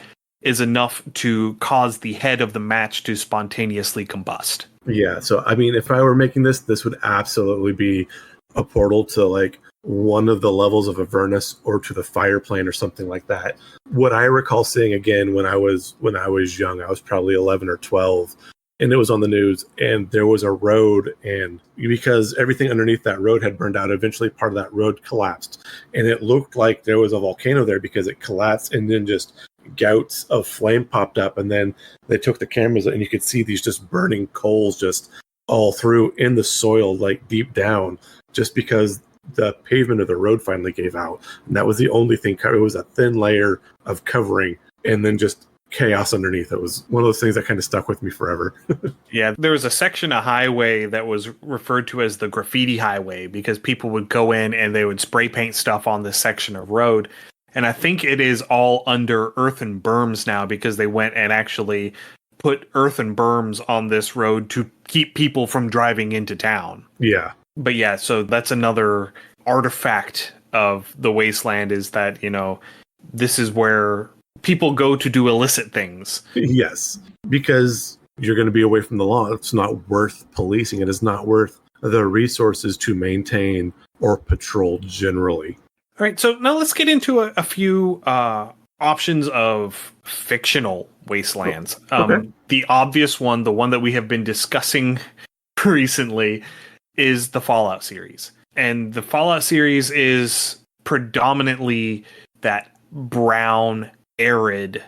is enough to cause the head of the match to spontaneously combust. Yeah, so I mean, if I were making this would absolutely be a portal to like one of the levels of Avernus or to the fire plane or something like that. What I recall seeing again when I was young, I was probably 11 or 12, and it was on the news, and there was a road, and because everything underneath that road had burned out, eventually part of that road collapsed, and it looked like there was a volcano there because it collapsed, and then just gouts of flame popped up, and then they took the cameras and you could see these just burning coals just all through in the soil, like deep down, just because the pavement of the road finally gave out. And that was the only thing. It was a thin layer of covering, and then just chaos underneath. It was one of those things that kind of stuck with me forever. Yeah, there was a section of highway that was referred to as the graffiti highway because people would go in and they would spray paint stuff on this section of road. And I think it is all under earthen berms now because they went and actually put earthen berms on this road to keep people from driving into town. Yeah. But yeah, so that's another artifact of the wasteland, is that, this is where people go to do illicit things. Yes, because you're going to be away from the law. It's not worth policing. It is not worth the resources to maintain or patrol generally. All right, so now let's get into a few options of fictional wastelands. Okay. The obvious one, the one that we have been discussing recently, is the Fallout series. And the Fallout series is predominantly that brown, arid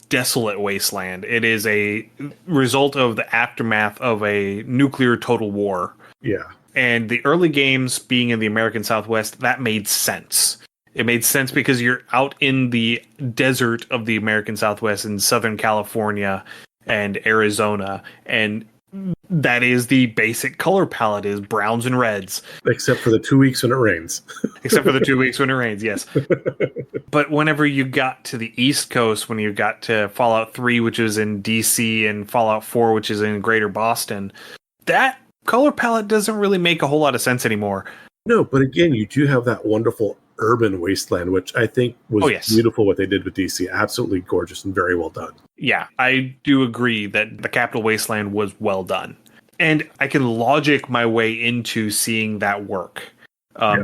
desolate wasteland. It is a result of the aftermath of a nuclear total war. Yeah. And the early games being in the American Southwest, that made sense. It made sense because you're out in the desert of the American Southwest in Southern California and Arizona, and that is the basic color palette, is browns and reds. Except for the 2 weeks when it rains. Except for the 2 weeks when it rains, yes. But whenever you got to the East Coast, when you got to Fallout 3, which is in DC, and Fallout 4, which is in Greater Boston, that color palette doesn't really make a whole lot of sense anymore. No, but again, you do have that wonderful urban wasteland, which I think was beautiful what they did with DC. Absolutely gorgeous and very well done. Yeah, I do agree that the Capital Wasteland was well done. And I can logic my way into seeing that work.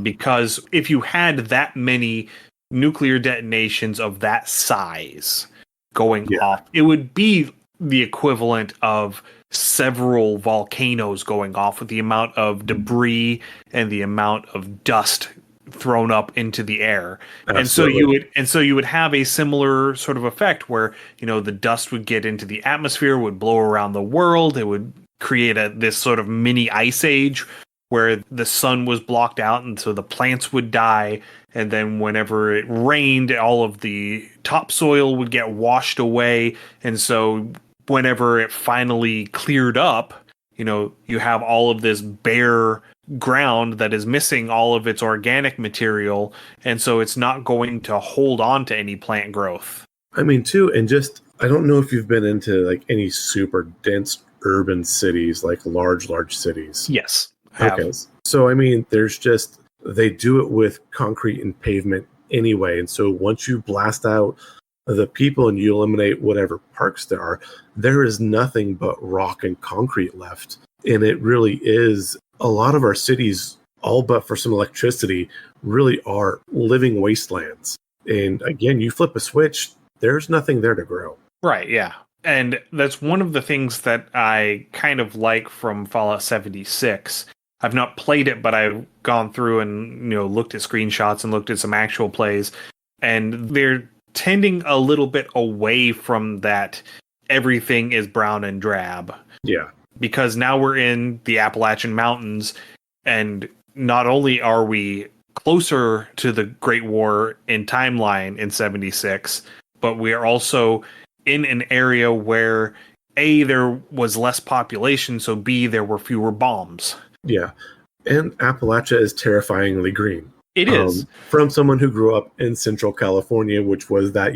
Because if you had that many nuclear detonations of that size going off, it would be the equivalent of several volcanoes going off with the amount of debris and the amount of dust thrown up into the air. Absolutely. And so you would have a similar sort of effect where, the dust would get into the atmosphere, would blow around the world. It would create this sort of mini ice age where the sun was blocked out, and so the plants would die. And then whenever it rained, all of the topsoil would get washed away. And so whenever it finally cleared up, you have all of this bare ground that is missing all of its organic material, and so it's not going to hold on to any plant growth. I mean, too, and just, I don't know if you've been into like any super dense urban cities, like large cities. Yes. Okay. So, I mean, they do it with concrete and pavement anyway. And so once you blast out the people and you eliminate whatever parks there is nothing but rock and concrete left. And it really is, a lot of our cities, all but for some electricity, really are living wastelands. And again, you flip a switch, there's nothing there to grow. Right, yeah. And that's one of the things that I kind of like from Fallout 76. I've not played it, but I've gone through and looked at screenshots and looked at some actual plays, and they're tending a little bit away from that everything is brown and drab. Yeah. Because now we're in the Appalachian Mountains, and not only are we closer to the Great War in timeline in 76, but we are also in an area where A, there was less population, so B, there were fewer bombs. Yeah. And Appalachia is terrifyingly green. It is. From someone who grew up in Central California, which was that,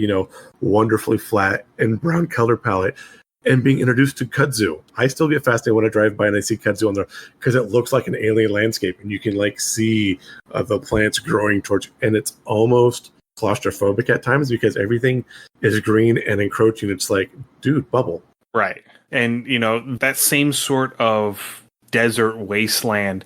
wonderfully flat and brown color palette, and being introduced to kudzu. I still get fascinated when I drive by and I see kudzu on there because it looks like an alien landscape, and you can see the plants growing towards you, and it's almost claustrophobic at times because everything is green and encroaching. It's like, dude, bubble. Right. And, that same sort of desert wasteland,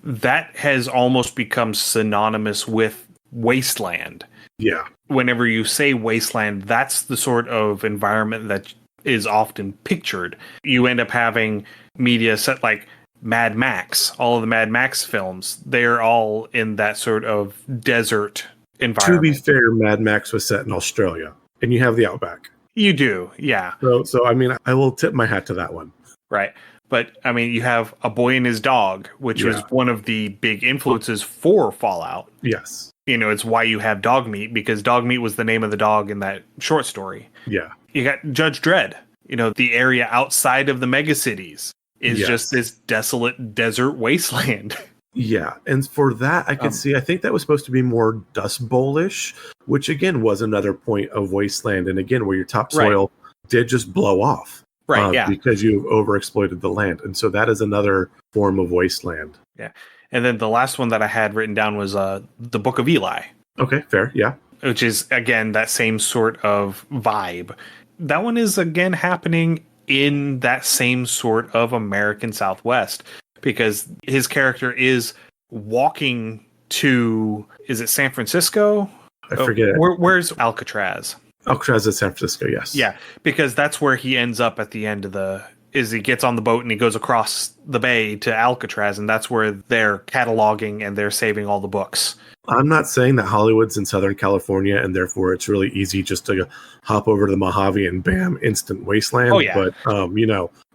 that has almost become synonymous with wasteland. Yeah. Whenever you say wasteland, that's the sort of environment that is often pictured. You end up having media set like Mad Max. All of the Mad Max films, they're all in that sort of desert environment. To be fair, Mad Max was set in Australia, and you have the outback. You do, yeah. So I mean, I will tip my hat to that one. Right. But, I mean, you have A Boy and His Dog, which was one of the big influences for Fallout. Yes. It's why you have Dogmeat, because Dogmeat was the name of the dog in that short story. Yeah. You got Judge Dredd. The area outside of the megacities is just this desolate desert wasteland. Yeah. And for that, I could see, I think that was supposed to be more Dust Bowl-ish, which, again, was another point of wasteland. And, again, where your topsoil did just blow off. Right, yeah. Because you've overexploited the land. And so that is another form of wasteland. Yeah. And then the last one that I had written down was the Book of Eli. Okay, fair, yeah. Which is, again, that same sort of vibe. That one is, again, happening in that same sort of American Southwest. Because his character is walking to, is it San Francisco? I forget. Where's Alcatraz? Alcatraz is San Francisco, yes. Yeah, because that's where he ends up at the end of the is he gets on the boat and he goes across the bay to Alcatraz, and that's where they're cataloging and they're saving all the books. I'm not saying that Hollywood's in Southern California and therefore it's really easy just to hop over to the Mojave and bam, instant wasteland. Oh, yeah. But,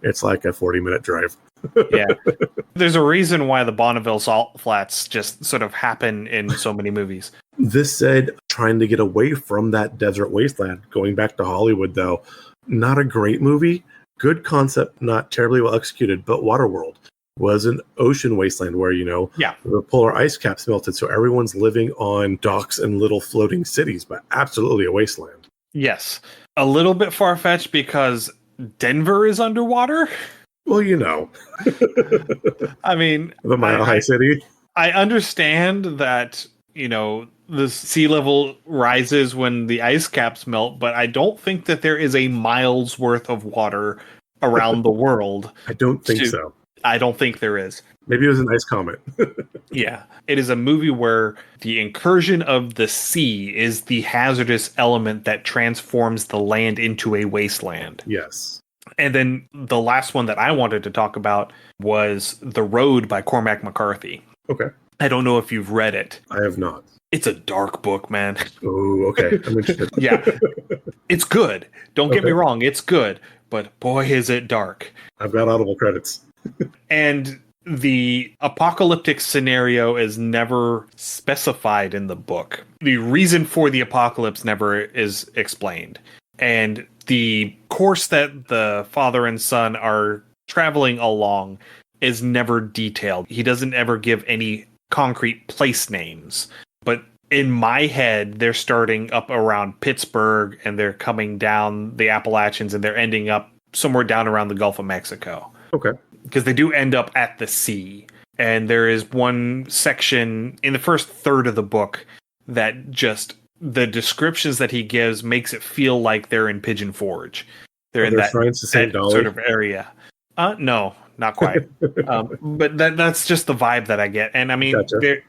it's like a 40-minute drive. Yeah. There's a reason why the Bonneville Salt Flats just sort of happen in so many movies. This said, trying to get away from that desert wasteland, going back to Hollywood, though, not a great movie. Good concept, not terribly well executed, but Waterworld was an ocean wasteland where, the polar ice caps melted, so everyone's living on docks and little floating cities, but absolutely a wasteland. Yes. A little bit far-fetched because Denver is underwater. Well, I mean... The Mile High City. I understand that, the sea level rises when the ice caps melt, but I don't think that there is a mile's worth of water around the world. I don't think so. I don't think there is. Maybe it was a nice comment. Yeah. It is a movie where the incursion of the sea is the hazardous element that transforms the land into a wasteland. Yes. And then the last one that I wanted to talk about was The Road by Cormac McCarthy. Okay. I don't know if you've read it. I have not. It's a dark book, man. Oh, okay. I'm interested. Yeah. It's good. Don't get me wrong. It's good. But boy, is it dark. I've got Audible credits. And the apocalyptic scenario is never specified in the book. The reason for the apocalypse never is explained. And the course that the father and son are traveling along is never detailed. He doesn't ever give any concrete place names. But in my head, they're starting up around Pittsburgh and they're coming down the Appalachians and they're ending up somewhere down around the Gulf of Mexico. Okay. Because they do end up at the sea. And there is one section in the first third of the book that just the descriptions that he gives makes it feel like they're in Pigeon Forge. They're in that sort of area. No, not quite. But that's just the vibe that I get. And I mean, gotcha.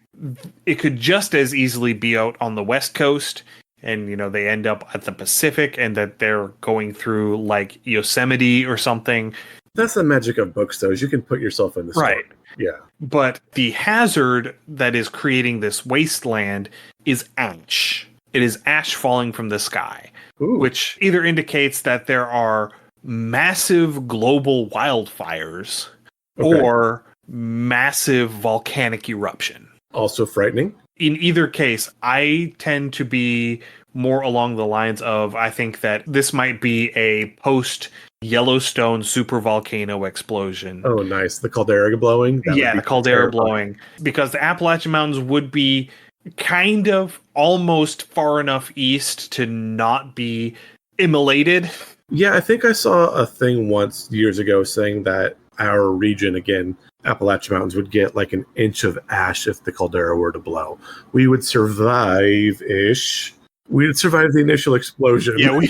It could just as easily be out on the West Coast and, they end up at the Pacific and that they're going through like Yosemite or something. That's the magic of books, though, is you can put yourself in the story. Right. Yeah. But the hazard that is creating this wasteland is ash. It is ash falling from the sky, which either indicates that there are massive global wildfires or massive volcanic eruption. Also frightening. In either case, I tend to be more along the lines of, I think that this might be a post-Yellowstone supervolcano explosion. Oh, nice. The caldera blowing? The caldera blowing. Because the Appalachian Mountains would be kind of almost far enough east to not be immolated. Yeah, I think I saw a thing once years ago saying that our region, again, Appalachian Mountains, would get like an inch of ash if the caldera were to blow. We would survive-ish. We would survive the initial explosion. Yeah,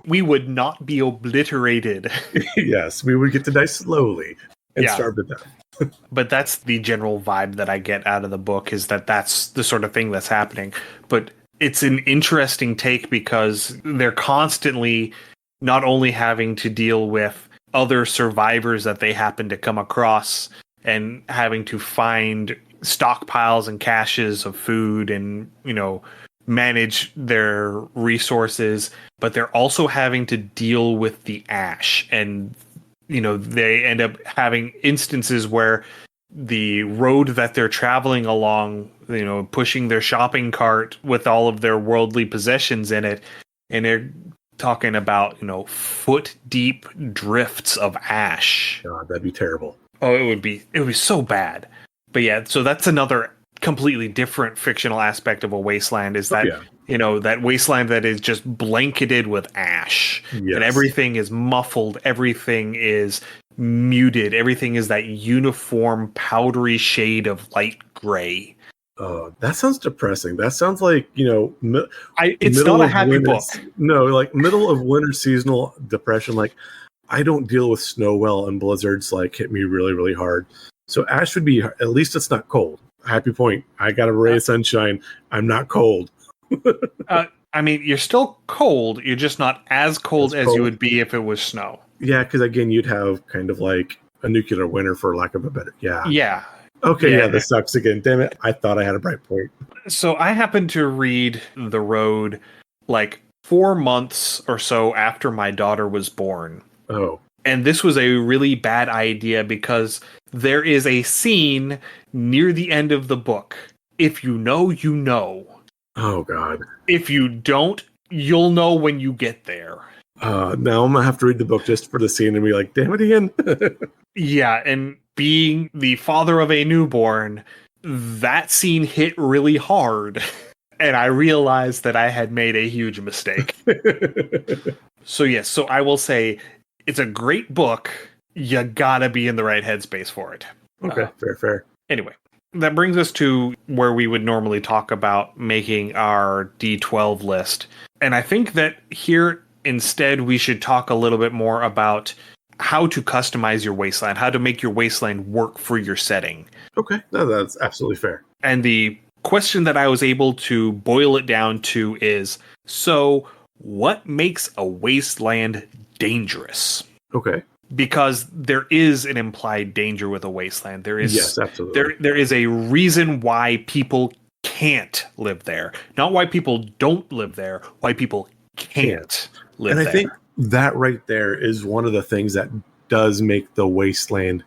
we would not be obliterated. Yes, we would get to die slowly and starve to death. But that's the general vibe that I get out of the book, is that that's the sort of thing that's happening. But it's an interesting take because they're constantly not only having to deal with other survivors that they happen to come across and having to find stockpiles and caches of food and, manage their resources, but they're also having to deal with the ash. And, they end up having instances where the road that they're traveling along, pushing their shopping cart with all of their worldly possessions in it, and they're talking about, foot deep drifts of ash. God, that'd be terrible. Oh, it would be so bad. But yeah, so that's another completely different fictional aspect of a wasteland, is that, that wasteland that is just blanketed with ash. Yes. And everything is muffled. Everything is muted. Everything is that uniform powdery shade of light gray. That sounds depressing. That sounds like, it's not a happy book. No, like middle of winter seasonal depression. Like, I don't deal with snow well, and blizzards like hit me really, really hard. So ash would be, at least it's not cold. Happy point. I got a ray of sunshine. I'm not cold. I mean, you're still cold. You're just not as cold as you would be if it was snow. Yeah, because again, you'd have kind of like a nuclear winter, for lack of a better. Yeah. Yeah. Okay, yeah, Yeah. this sucks again. Damn it. I thought I had a bright point. So I happened to read The Road like 4 months or so after my daughter was born. Oh. And this was a really bad idea because there is a scene near the end of the book. If you know, you know. Oh, God. If you don't, you'll know when you get there. Now I'm going to have to read the book just for the scene and be like, damn it again. Yeah, and being the father of a newborn, that scene hit really hard. And I realized that I had made a huge mistake. So yes, so I will say it's a great book. You gotta be in the right headspace for it. Okay, fair. Anyway, that brings us to where we would normally talk about making our D12 list. And I think that here instead we should talk a little bit more about how to customize your wasteland, how to make your wasteland work for your setting. Okay, no, that's absolutely fair. And the question that I was able to boil it down to is, so what makes a wasteland dangerous? Okay. Because there is an implied danger with a wasteland. There is, yes, absolutely. There is a reason why people can't live there. Not why people don't live there, why people can't live there. And I think that right there is one of the things that does make the wasteland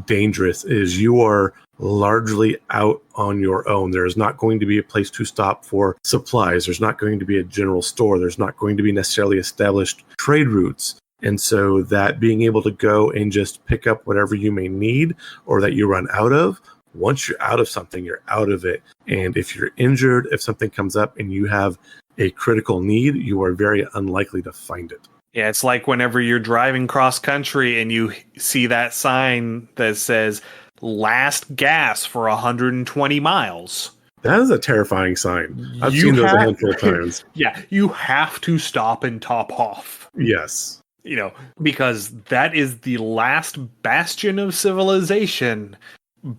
dangerous is you are largely out on your own. There is not going to be a place to stop for supplies. There's not going to be a general store. There's not going to be necessarily established trade routes. And so that being able to go and just pick up whatever you may need or that you run out of, once you're out of something, you're out of it. And if you're injured, if something comes up and you have a critical need, you are very unlikely to find it. Yeah, it's like whenever you're driving cross country and you see that sign that says last gas for 120 miles. That is a terrifying sign. I've seen those a handful of times. Yeah, you have to stop and top off. Yes. You know, because that is the last bastion of civilization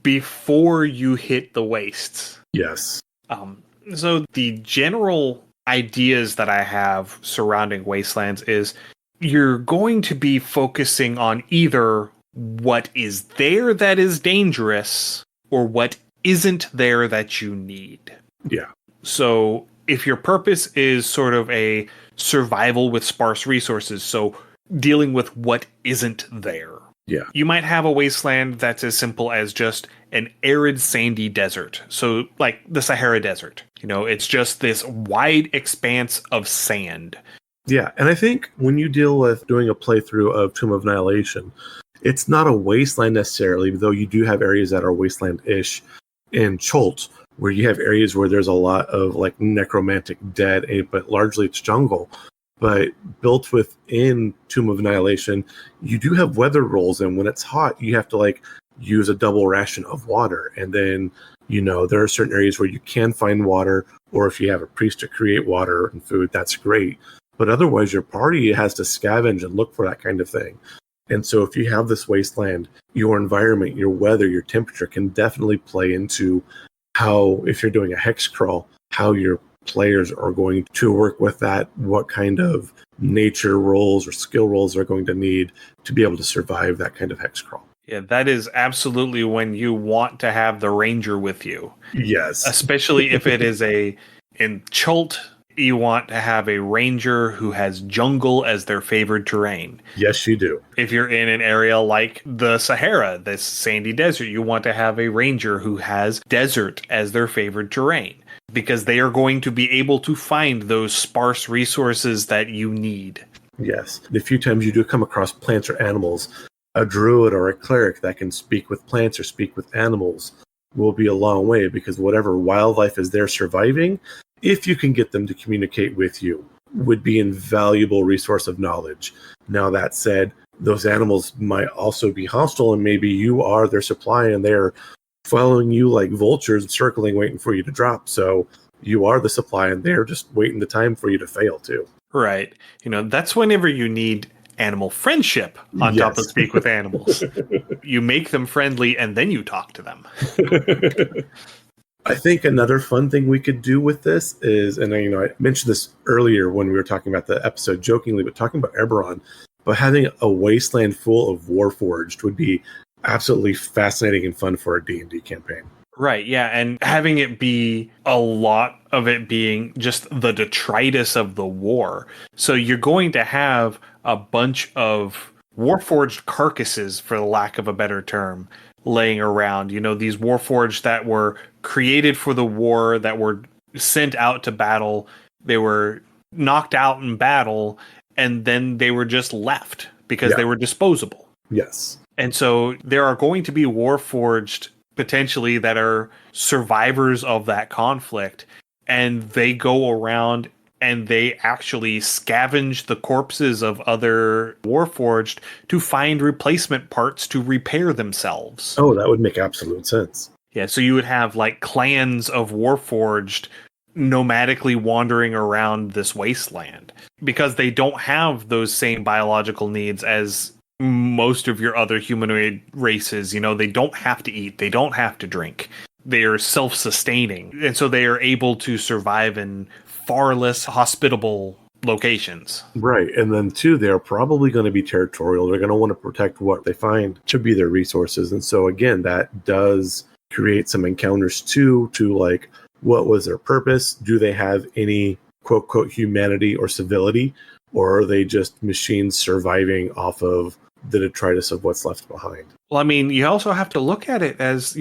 before you hit the wastes. Yes. So the general ideas that I have surrounding wastelands is you're going to be focusing on either what is there that is dangerous or what isn't there that you need. Yeah. So if your purpose is sort of a survival with sparse resources, so dealing with what isn't there. Yeah. You might have a wasteland that's as simple as just an arid sandy desert. So like the Sahara Desert, you know, it's just this wide expanse of sand. Yeah. And I think when you deal with doing a playthrough of Tomb of Annihilation, it's not a wasteland necessarily, though you do have areas that are wasteland-ish in Cholt, where you have areas where there's a lot of like necromantic dead, but largely it's jungle. But built within Tomb of Annihilation, you do have weather rolls, and when it's hot, you have to like use a double ration of water. And then, you know, there are certain areas where you can find water, or if you have a priest to create water and food, that's great. But otherwise, your party has to scavenge and look for that kind of thing. And so if you have this wasteland, your environment, your weather, your temperature can definitely play into how, if you're doing a hex crawl, how your players are going to work with that, what kind of nature rolls or skill rolls they're going to need to be able to survive that kind of hex crawl. Yeah, that is absolutely when you want to have the ranger with you. Yes. Especially if it is in Cholt, you want to have a ranger who has jungle as their favored terrain. Yes, you do. If you're in an area like the Sahara, this sandy desert, you want to have a ranger who has desert as their favored terrain, because they are going to be able to find those sparse resources that you need. Yes. The few times you do come across plants or animals, a druid or a cleric that can speak with plants or speak with animals will be a long way, because whatever wildlife is there surviving, if you can get them to communicate with you, would be an invaluable resource of knowledge. Now, that said, those animals might also be hostile, and maybe you are their supply and they're following you like vultures, circling, waiting for you to drop. So you are the supply and they're just waiting the time for you to fail too. Right. You know, that's whenever you need animal friendship on top of speak with animals. You make them friendly and then you talk to them. I think another fun thing we could do with this is, and I mentioned this earlier when we were talking about the episode jokingly, but talking about Eberron, But having a wasteland full of Warforged would be absolutely fascinating and fun for a D&D campaign. Right, yeah, and having it be a lot of it being just the detritus of the war. So you're going to have a bunch of warforged carcasses, for the lack of a better term, laying around. These warforged that were created for the war, that were sent out to battle. They were knocked out in battle, and then they were just left because they were disposable. Yes. And so there are going to be warforged potentially that are survivors of that conflict, and they go around and they actually scavenge the corpses of other warforged to find replacement parts to repair themselves. Oh, that would make absolute sense. Yeah, so you would have like clans of warforged nomadically wandering around this wasteland because they don't have those same biological needs as most of your other humanoid races. They don't have to eat, they don't have to drink, they are self-sustaining, and so they are able to survive in far less hospitable locations. Right. And then too, they're probably going to be territorial. They're going to want to protect what they find to be their resources. And so again, that does create some encounters too, to like, what was their purpose? Do they have any quote quote humanity or civility, or are they just machines surviving off of the detritus of what's left behind? Well, I mean, you also have to look at it as,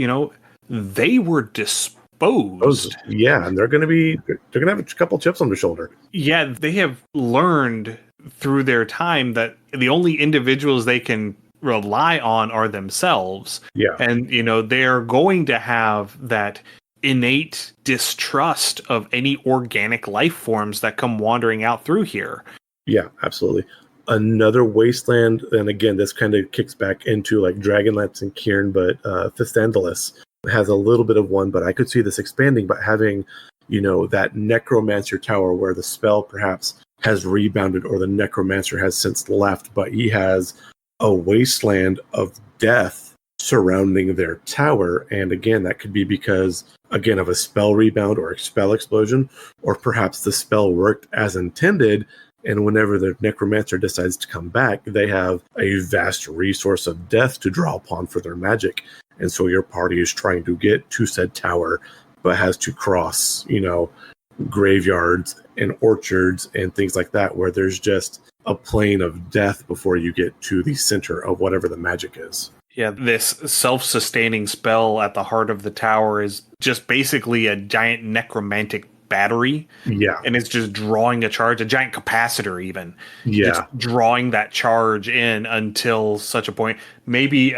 they were disposed. Yeah, and they're going to have a couple chips on their shoulder. Yeah, they have learned through their time that the only individuals they can rely on are themselves. Yeah. And, they're going to have that innate distrust of any organic life forms that come wandering out through here. Yeah, absolutely. Another wasteland, and again, this kind of kicks back into like Dragonlance and Kieran, but Thisthandalus has a little bit of one, but I could see this expanding, but having, that Necromancer tower where the spell perhaps has rebounded or the Necromancer has since left, but he has a wasteland of death surrounding their tower. And again, that could be because, again, of a spell rebound or a spell explosion, or perhaps the spell worked as intended. And whenever the Necromancer decides to come back, they have a vast resource of death to draw upon for their magic. And so your party is trying to get to said tower, but has to cross, graveyards and orchards and things like that, where there's just a plane of death before you get to the center of whatever the magic is. Yeah, this self-sustaining spell at the heart of the tower is just basically a giant necromantic battery. Yeah. And it's just drawing a charge, a giant capacitor even. Yeah. It's drawing that charge in until such a point. Maybe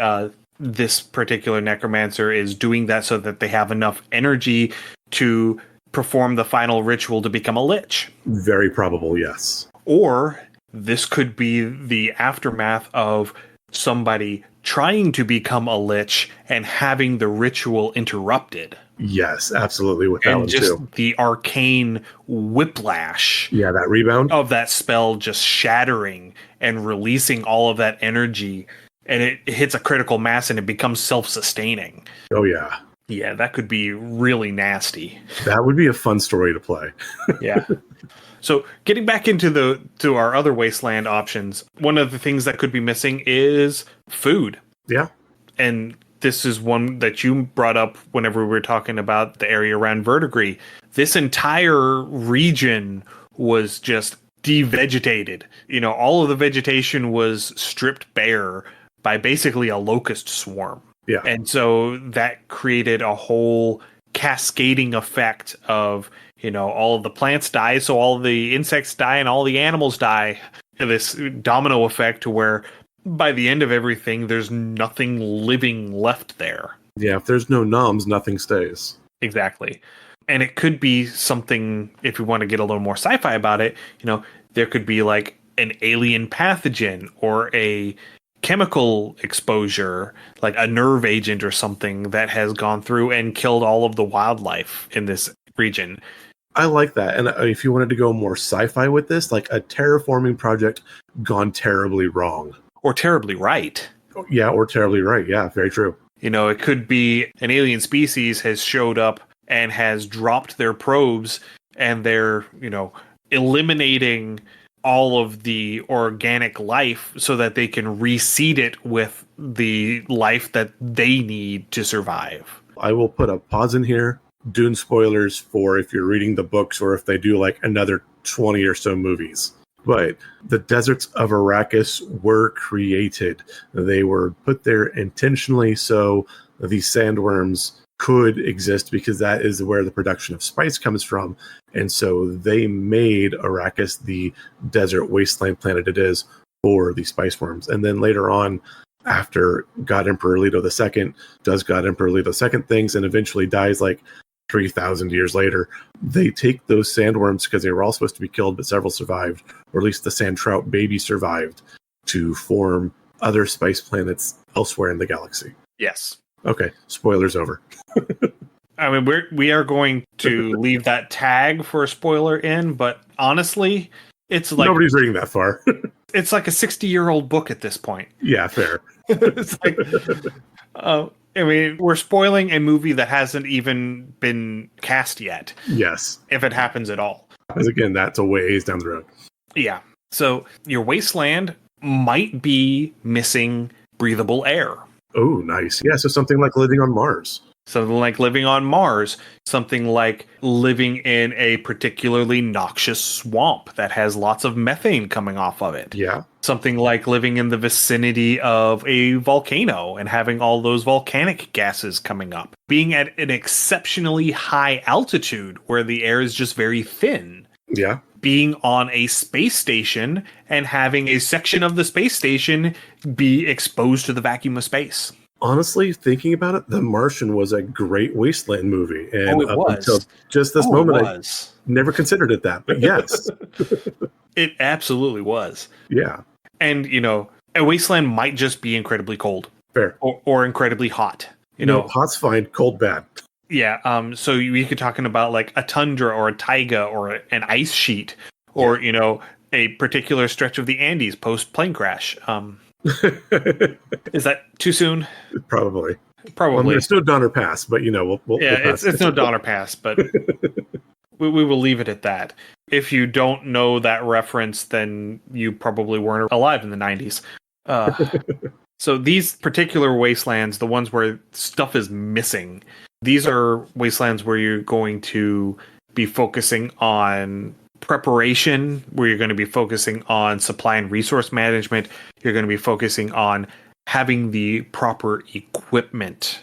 this particular necromancer is doing that so that they have enough energy to perform the final ritual to become a lich. Very probable, yes. Or this could be the aftermath of somebody trying to become a lich and having the ritual interrupted. Yes, absolutely. With that and one just too. The arcane whiplash. Yeah, that rebound of that spell just shattering and releasing all of that energy, and it hits a critical mass and it becomes self-sustaining. Oh yeah. Yeah, that could be really nasty. That would be a fun story to play. Yeah. So getting back into our other wasteland options, one of the things that could be missing is food. Yeah. And this is one that you brought up whenever we were talking about the area around Verdigris. This entire region was just devegetated. All of the vegetation was stripped bare by basically a locust swarm. Yeah. And so that created a whole cascading effect of, all of the plants die, so all the insects die and all the animals die. This domino effect to where by the end of everything, there's nothing living left there. Yeah, if there's no noms, nothing stays. Exactly. And it could be something, if we want to get a little more sci-fi about it, there could be like an alien pathogen or a chemical exposure, like a nerve agent or something that has gone through and killed all of the wildlife in this region. I like that. And if you wanted to go more sci-fi with this, like a terraforming project gone terribly wrong. Or terribly right. Yeah, or terribly right. Yeah, very true. It could be an alien species has showed up and has dropped their probes, and they're, eliminating all of the organic life so that they can reseed it with the life that they need to survive. I will put a pause in here. Dune spoilers for if you're reading the books or if they do like another 20 or so movies. But the deserts of Arrakis were created. They were put there intentionally so these sandworms could exist because that is where the production of spice comes from. And so they made Arrakis the desert wasteland planet it is for the spice worms. And then later on, after God Emperor Leto II does God Emperor Leto II things and eventually dies like 3,000 years later, they take those sandworms because they were all supposed to be killed, but several survived, or at least the sand trout baby survived, to form other spice planets elsewhere in the galaxy. Yes. Okay, spoilers over. I mean, we are going to leave that tag for a spoiler in, but honestly, it's like nobody's reading that far. It's like a 60-year-old book at this point. Yeah, fair. It's like, I mean, we're spoiling a movie that hasn't even been cast yet. Yes. If it happens at all. Because again, that's a ways down the road. Yeah. So your wasteland might be missing breathable air. Oh, nice. Yeah, so something like living on Mars. Something like living on Mars. Something like living in a particularly noxious swamp that has lots of methane coming off of it. Yeah. Something like living in the vicinity of a volcano and having all those volcanic gases coming up. Being at an exceptionally high altitude where the air is just very thin. Yeah. Being on a space station and having a section of the space station be exposed to the vacuum of space. Honestly, thinking about it, The Martian was a great wasteland movie. And it was. Until just this moment, I never considered it that. But yes. It absolutely was. Yeah. And, you know, a wasteland might just be incredibly cold. Fair. Or incredibly hot. You know, hot's fine, cold bad. Yeah, so you could talking about like a tundra or a taiga or an ice sheet or, you know, a particular stretch of the Andes post-plane crash. Is that too soon? Probably. Probably. There's no Donner Pass, but, you know, we'll it's no Donner Pass, but we will leave it at that. If you don't know that reference, then you probably weren't alive in the 90s. So these particular wastelands, the ones where stuff is missing, these are wastelands where you're going to be focusing on preparation, where you're going to be focusing on supply and resource management. You're going to be focusing on having the proper equipment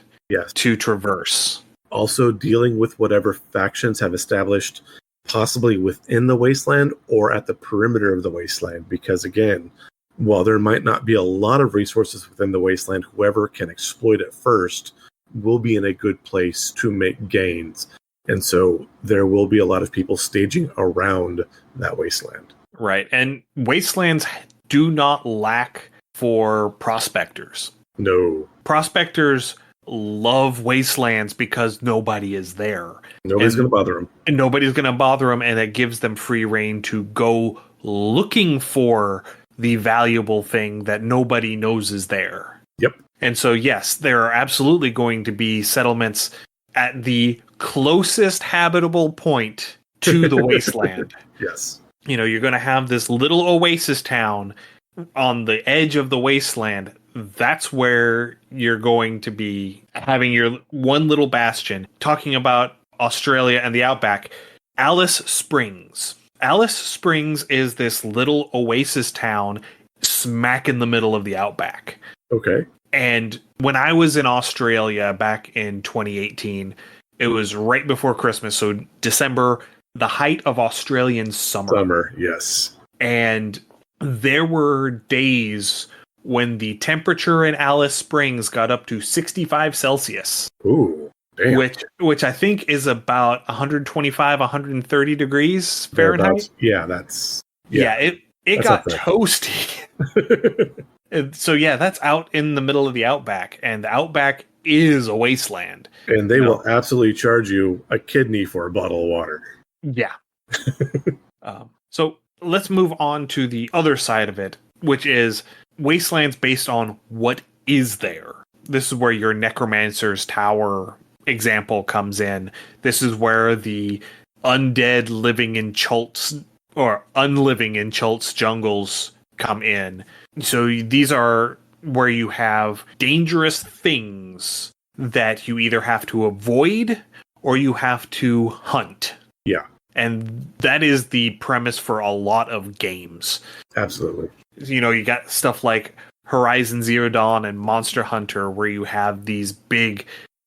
to traverse. Also dealing with whatever factions have established possibly within the wasteland or at the perimeter of the wasteland. Because again, while there might not be a lot of resources within the wasteland, whoever can exploit it first will be in a good place to make gains. And so there will be a lot of people staging around that wasteland. Right. And wastelands do not lack for prospectors. No. Prospectors love wastelands because nobody is there. Nobody's going to bother them. And nobody's going to bother them, and it gives them free reign to go looking for the valuable thing that nobody knows is there. Yep. And so, yes, there are absolutely going to be settlements at the closest habitable point to the wasteland. Yes. You know, you're going to have this little oasis town on the edge of the wasteland. That's where you're going to be having your one little bastion. Talking about Australia and the outback, Alice Springs. Alice Springs is this little oasis town smack in the middle of the outback. Okay. And when I was in Australia back in 2018, it was right before Christmas. So December, the height of Australian summer. Summer, yes. And there were days when the temperature in Alice Springs got up to 65 Celsius. Ooh, damn. Which I think is about 125, 130 degrees Fahrenheit. That's it that's got toasty. And so that's out in the middle of the outback, and the outback is a wasteland. And they will absolutely charge you a kidney for a bottle of water. Yeah. So let's move on to the other side of it, which is wastelands based on what is there. This is where your Necromancer's Tower example comes in. This is where the undead living in Chult's or unliving in Chult's jungles come in. So these are where you have dangerous things that you either have to avoid or you have to hunt. Yeah. And that is the premise for a lot of games. Absolutely. You got stuff like Horizon Zero Dawn and Monster Hunter, where you have these big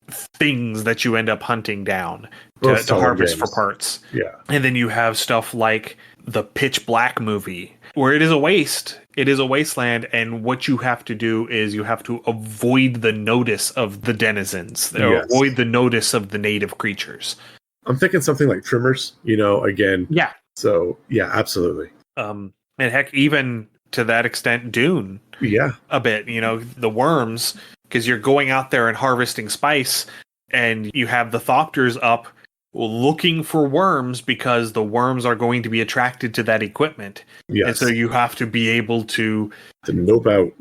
things that you end up hunting down to harvest for parts. Yeah. And then you have stuff like the Pitch Black movie, where it is a waste. It is a wasteland, and what you have to do is you have to avoid the notice of the denizens, or avoid the notice of the native creatures. I'm thinking something like Trimmers, again. Yeah. So, yeah, absolutely. And heck, even to that extent, Dune. Yeah. A bit, the worms, because you're going out there and harvesting spice, and you have the Thopters up looking for worms because the worms are going to be attracted to that equipment. Yes. And so you have to be able to nope out.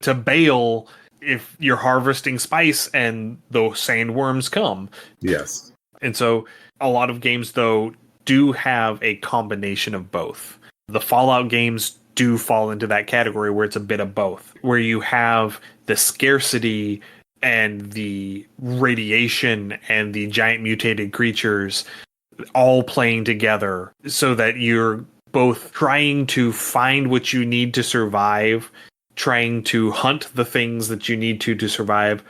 to bail if you're harvesting spice and those sandworms come. Yes. And so a lot of games, though, do have a combination of both. The Fallout games do fall into that category where it's a bit of both, where you have the scarcity and the radiation and the giant mutated creatures all playing together, so that you're both trying to find what you need to survive, trying to hunt the things that you need to survive,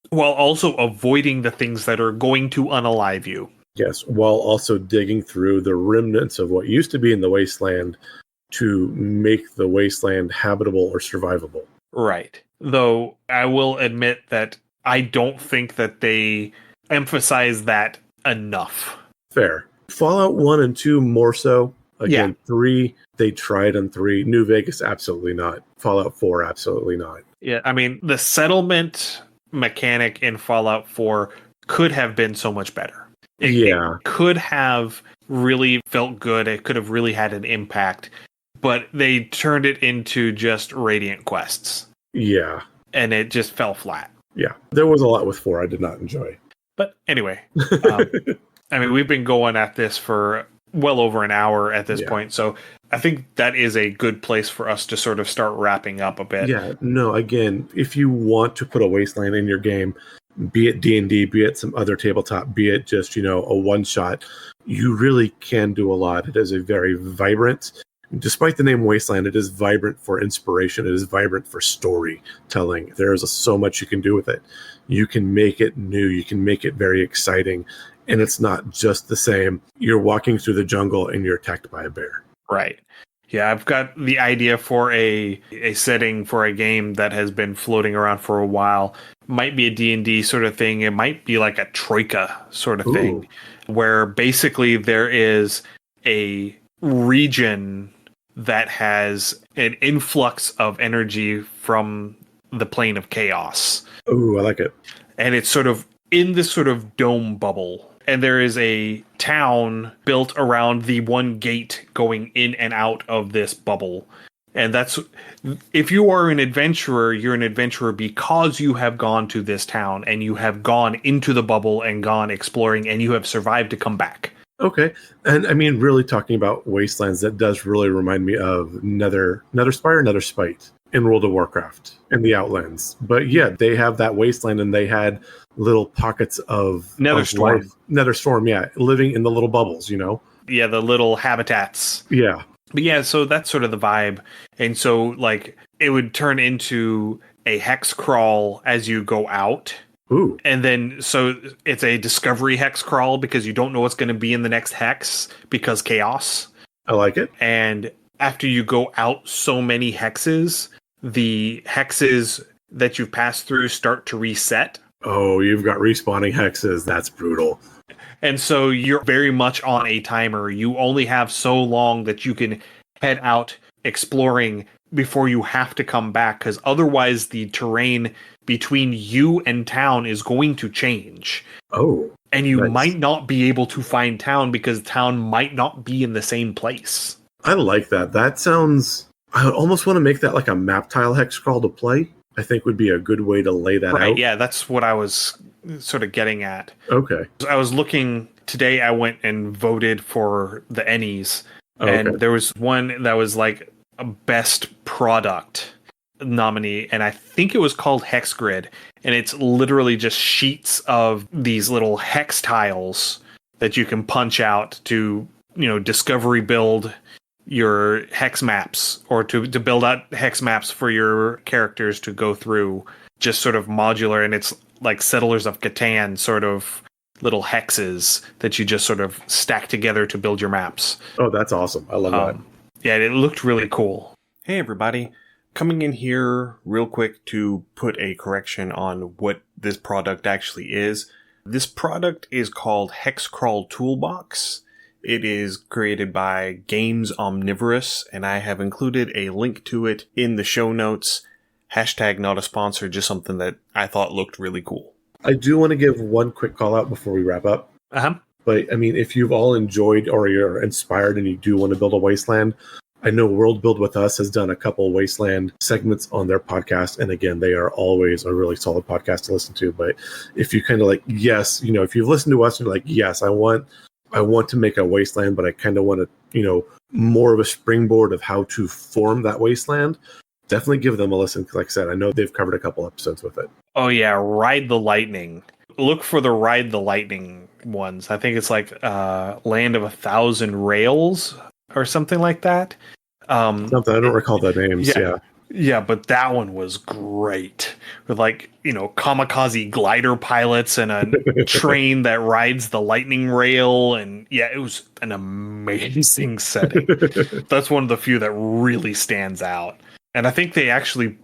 while also avoiding the things that are going to unalive you. Yes, while also digging through the remnants of what used to be in the wasteland to make the wasteland habitable or survivable. Right. Though I will admit that I don't think that they emphasize that enough. Fair. Fallout 1 and 2 more so. Again, 3, they tried on 3. New Vegas, absolutely not. Fallout 4, absolutely not. Yeah, I mean, the settlement mechanic in Fallout 4 could have been so much better. It could have really felt good. It could have really had an impact. But they turned it into just Radiant quests. Yeah. And it just fell flat. Yeah. There was a lot with 4 I did not enjoy. But anyway, I mean, we've been going at this for well over an hour at this point. So I think that is a good place for us to sort of start wrapping up a bit. Yeah. No, again, if you want to put a wasteland in your game, be it D&D, be it some other tabletop, be it just, a one-shot, you really can do a lot. It is a very vibrant, despite the name Wasteland, it is vibrant for inspiration. It is vibrant for storytelling. There is so much you can do with it. You can make it new. You can make it very exciting. And it's not just the same. You're walking through the jungle and you're attacked by a bear. Right. Yeah, I've got the idea for a setting for a game that has been floating around for a while. Might be a D&D sort of thing. It might be like a Troika sort of thing, where basically there is a region that has an influx of energy from the plane of chaos. Ooh, I like it. And it's sort of in this sort of dome bubble. And there is a town built around the one gate going in and out of this bubble. And that's, if you are an adventurer, you're an adventurer because you have gone to this town and you have gone into the bubble and gone exploring and you have survived to come back. Okay. And I mean, really talking about Wastelands, that does really remind me of Nether Spire, Nether Spite in World of Warcraft and the Outlands. But yeah, they have that wasteland and they had little pockets of Nether Storm. Life. Nether Storm, yeah. Living in the little bubbles, Yeah, the little habitats. Yeah. But yeah, so that's sort of the vibe. And so, like, it would turn into a hex crawl as you go out. Ooh. And then, so it's a discovery hex crawl because you don't know what's going to be in the next hex because chaos. I like it. And after you go out so many hexes, the hexes that you've passed through start to reset. Oh, you've got respawning hexes. That's brutal. And so you're very much on a timer. You only have so long that you can head out exploring before you have to come back, because otherwise the terrain between you and town is going to change. Oh. And you might not be able to find town because town might not be in the same place. I like that. That sounds... I almost want to make that like a map tile hex crawl to play. I think would be a good way to lay that out. Yeah, that's what I was sort of getting at. Okay. I was looking... Today I went and voted for the Ennies, Oh, And okay. there was one that was like a best product nominee, and I think it was called Hex Grid, and it's literally just sheets of these little hex tiles that you can punch out to, discovery build your hex maps, or to build out hex maps for your characters to go through, just sort of modular. And it's like Settlers of Catan sort of little hexes that you just sort of stack together to build your maps. Oh, that's awesome. I love that. Yeah, it looked really cool. Hey, everybody. Coming in here real quick to put a correction on what this product actually is. This product is called Hexcrawl Toolbox. It is created by Games Omnivorous, and I have included a link to it in the show notes. Hashtag not a sponsor, just something that I thought looked really cool. I do want to give one quick call out before we wrap up. Uh-huh. But I mean, if you've all enjoyed or you're inspired and you do want to build a wasteland, I know World Build With Us has done a couple wasteland segments on their podcast. And again, they are always a really solid podcast to listen to. But if you kind of like, yes, if you've listened to us and you're like, yes, I want to make a wasteland, but I kind of want to, more of a springboard of how to form that wasteland, definitely give them a listen. Like I said, I know they've covered a couple episodes with it. Oh yeah, Ride the Lightning. Look for the Ride the Lightning ones. I think it's like Land of 1,000 Rails or something like that. Something I don't recall the names. Yeah. Yeah, but that one was great. With kamikaze glider pilots and a train that rides the lightning rail, and yeah, it was an amazing setting. That's one of the few that really stands out. And I think they actually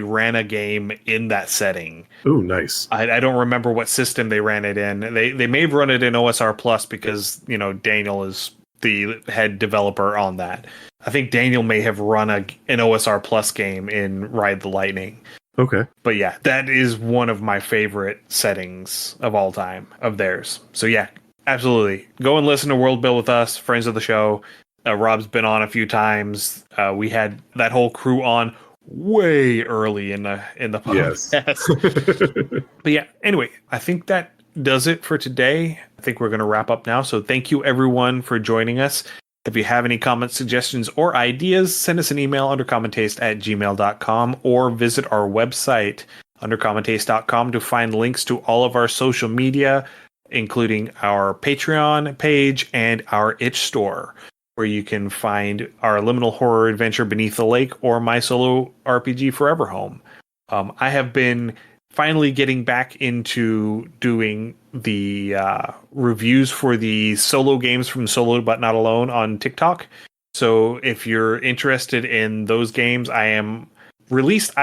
ran a game in that setting. Ooh, nice. I don't remember what system they ran it in. They may have run it in OSR Plus because, Daniel is the head developer on that. I think Daniel may have run an OSR Plus game in Ride the Lightning. Okay. But yeah, that is one of my favorite settings of all time of theirs. So yeah, absolutely. Go and listen to World Build With Us, friends of the show. Rob's been on a few times. We had that whole crew on way early in the podcast. Yes. But yeah, anyway, I think that does it for today. I think we're going to wrap up now. So thank you everyone for joining us. If you have any comments, suggestions, or ideas, send us an email undercommentaste@gmail.com or visit our website undercommentaste.com to find links to all of our social media, including our Patreon page and our itch store, where you can find our liminal horror adventure Beneath the Lake or my solo RPG Forever Home. I have been finally getting back into doing the reviews for the solo games from Solo But Not Alone on TikTok. So if you're interested in those games, I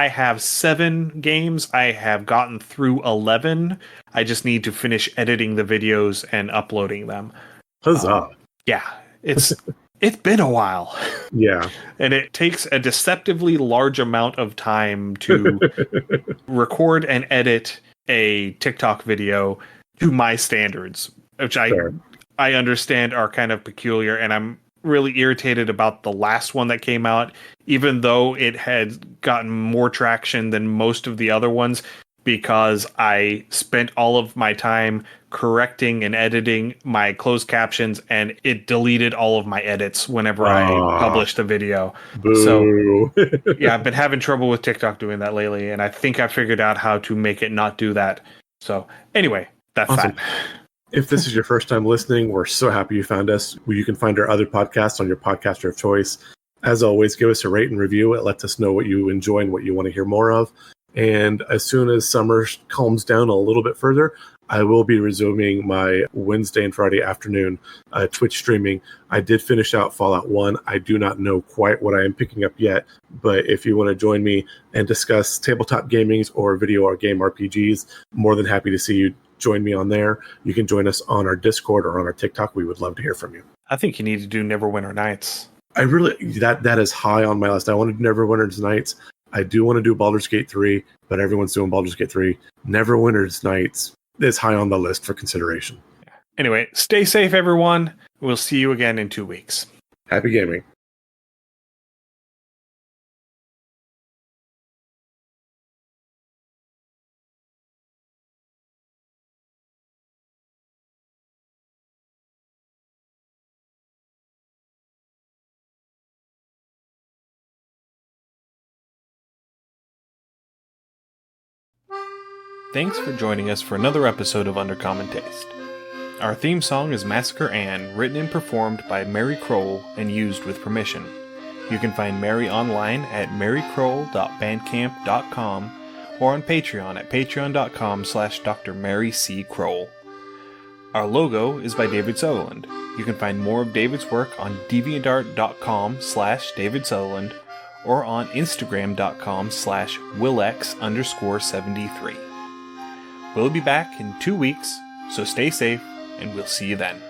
have 7 games. I have gotten through 11. I just need to finish editing the videos and uploading them. Huzzah. Yeah, it's been a while. Yeah. And it takes a deceptively large amount of time to record and edit a TikTok video to my standards, which I understand are kind of peculiar. And I'm really irritated about the last one that came out, even though it had gotten more traction than most of the other ones, because I spent all of my time correcting and editing my closed captions, and it deleted all of my edits whenever I published a video. Boo. So yeah, I've been having trouble with TikTok doing that lately, and I think I figured out how to make it not do that. So anyway, that's awesome. That. If this is your first time listening, we're so happy you found us. You can find our other podcasts on your podcaster of choice. As always, give us a rate and review. It lets us know what you enjoy and what you want to hear more of. And as soon as summer calms down a little bit further, I will be resuming my Wednesday and Friday afternoon Twitch streaming. I did finish out Fallout 1. I do not know quite what I am picking up yet, but if you want to join me and discuss tabletop gamings or video or game RPGs, more than happy to see you join me on there. You can join us on our Discord or on our TikTok. We would love to hear from you. I think you need to do Neverwinter Nights. I really, that is high on my list. I want to do Neverwinter Nights. I do want to do Baldur's Gate 3, but everyone's doing Baldur's Gate 3. Neverwinter's Nights is high on the list for consideration. Anyway, stay safe, everyone. We'll see you again in 2 weeks. Happy gaming. Thanks for joining us for another episode of Under Common Taste. Our theme song is Massacre Anne, written and performed by Mary Kroll and used with permission. You can find Mary online at marykroll.bandcamp.com or on Patreon at patreon.com/Dr. Mary C. Kroll. Our logo is by David Sutherland. You can find more of David's work on deviantart.com/David Sutherland or on instagram.com/Willex_73. We'll be back in 2 weeks, so stay safe, and we'll see you then.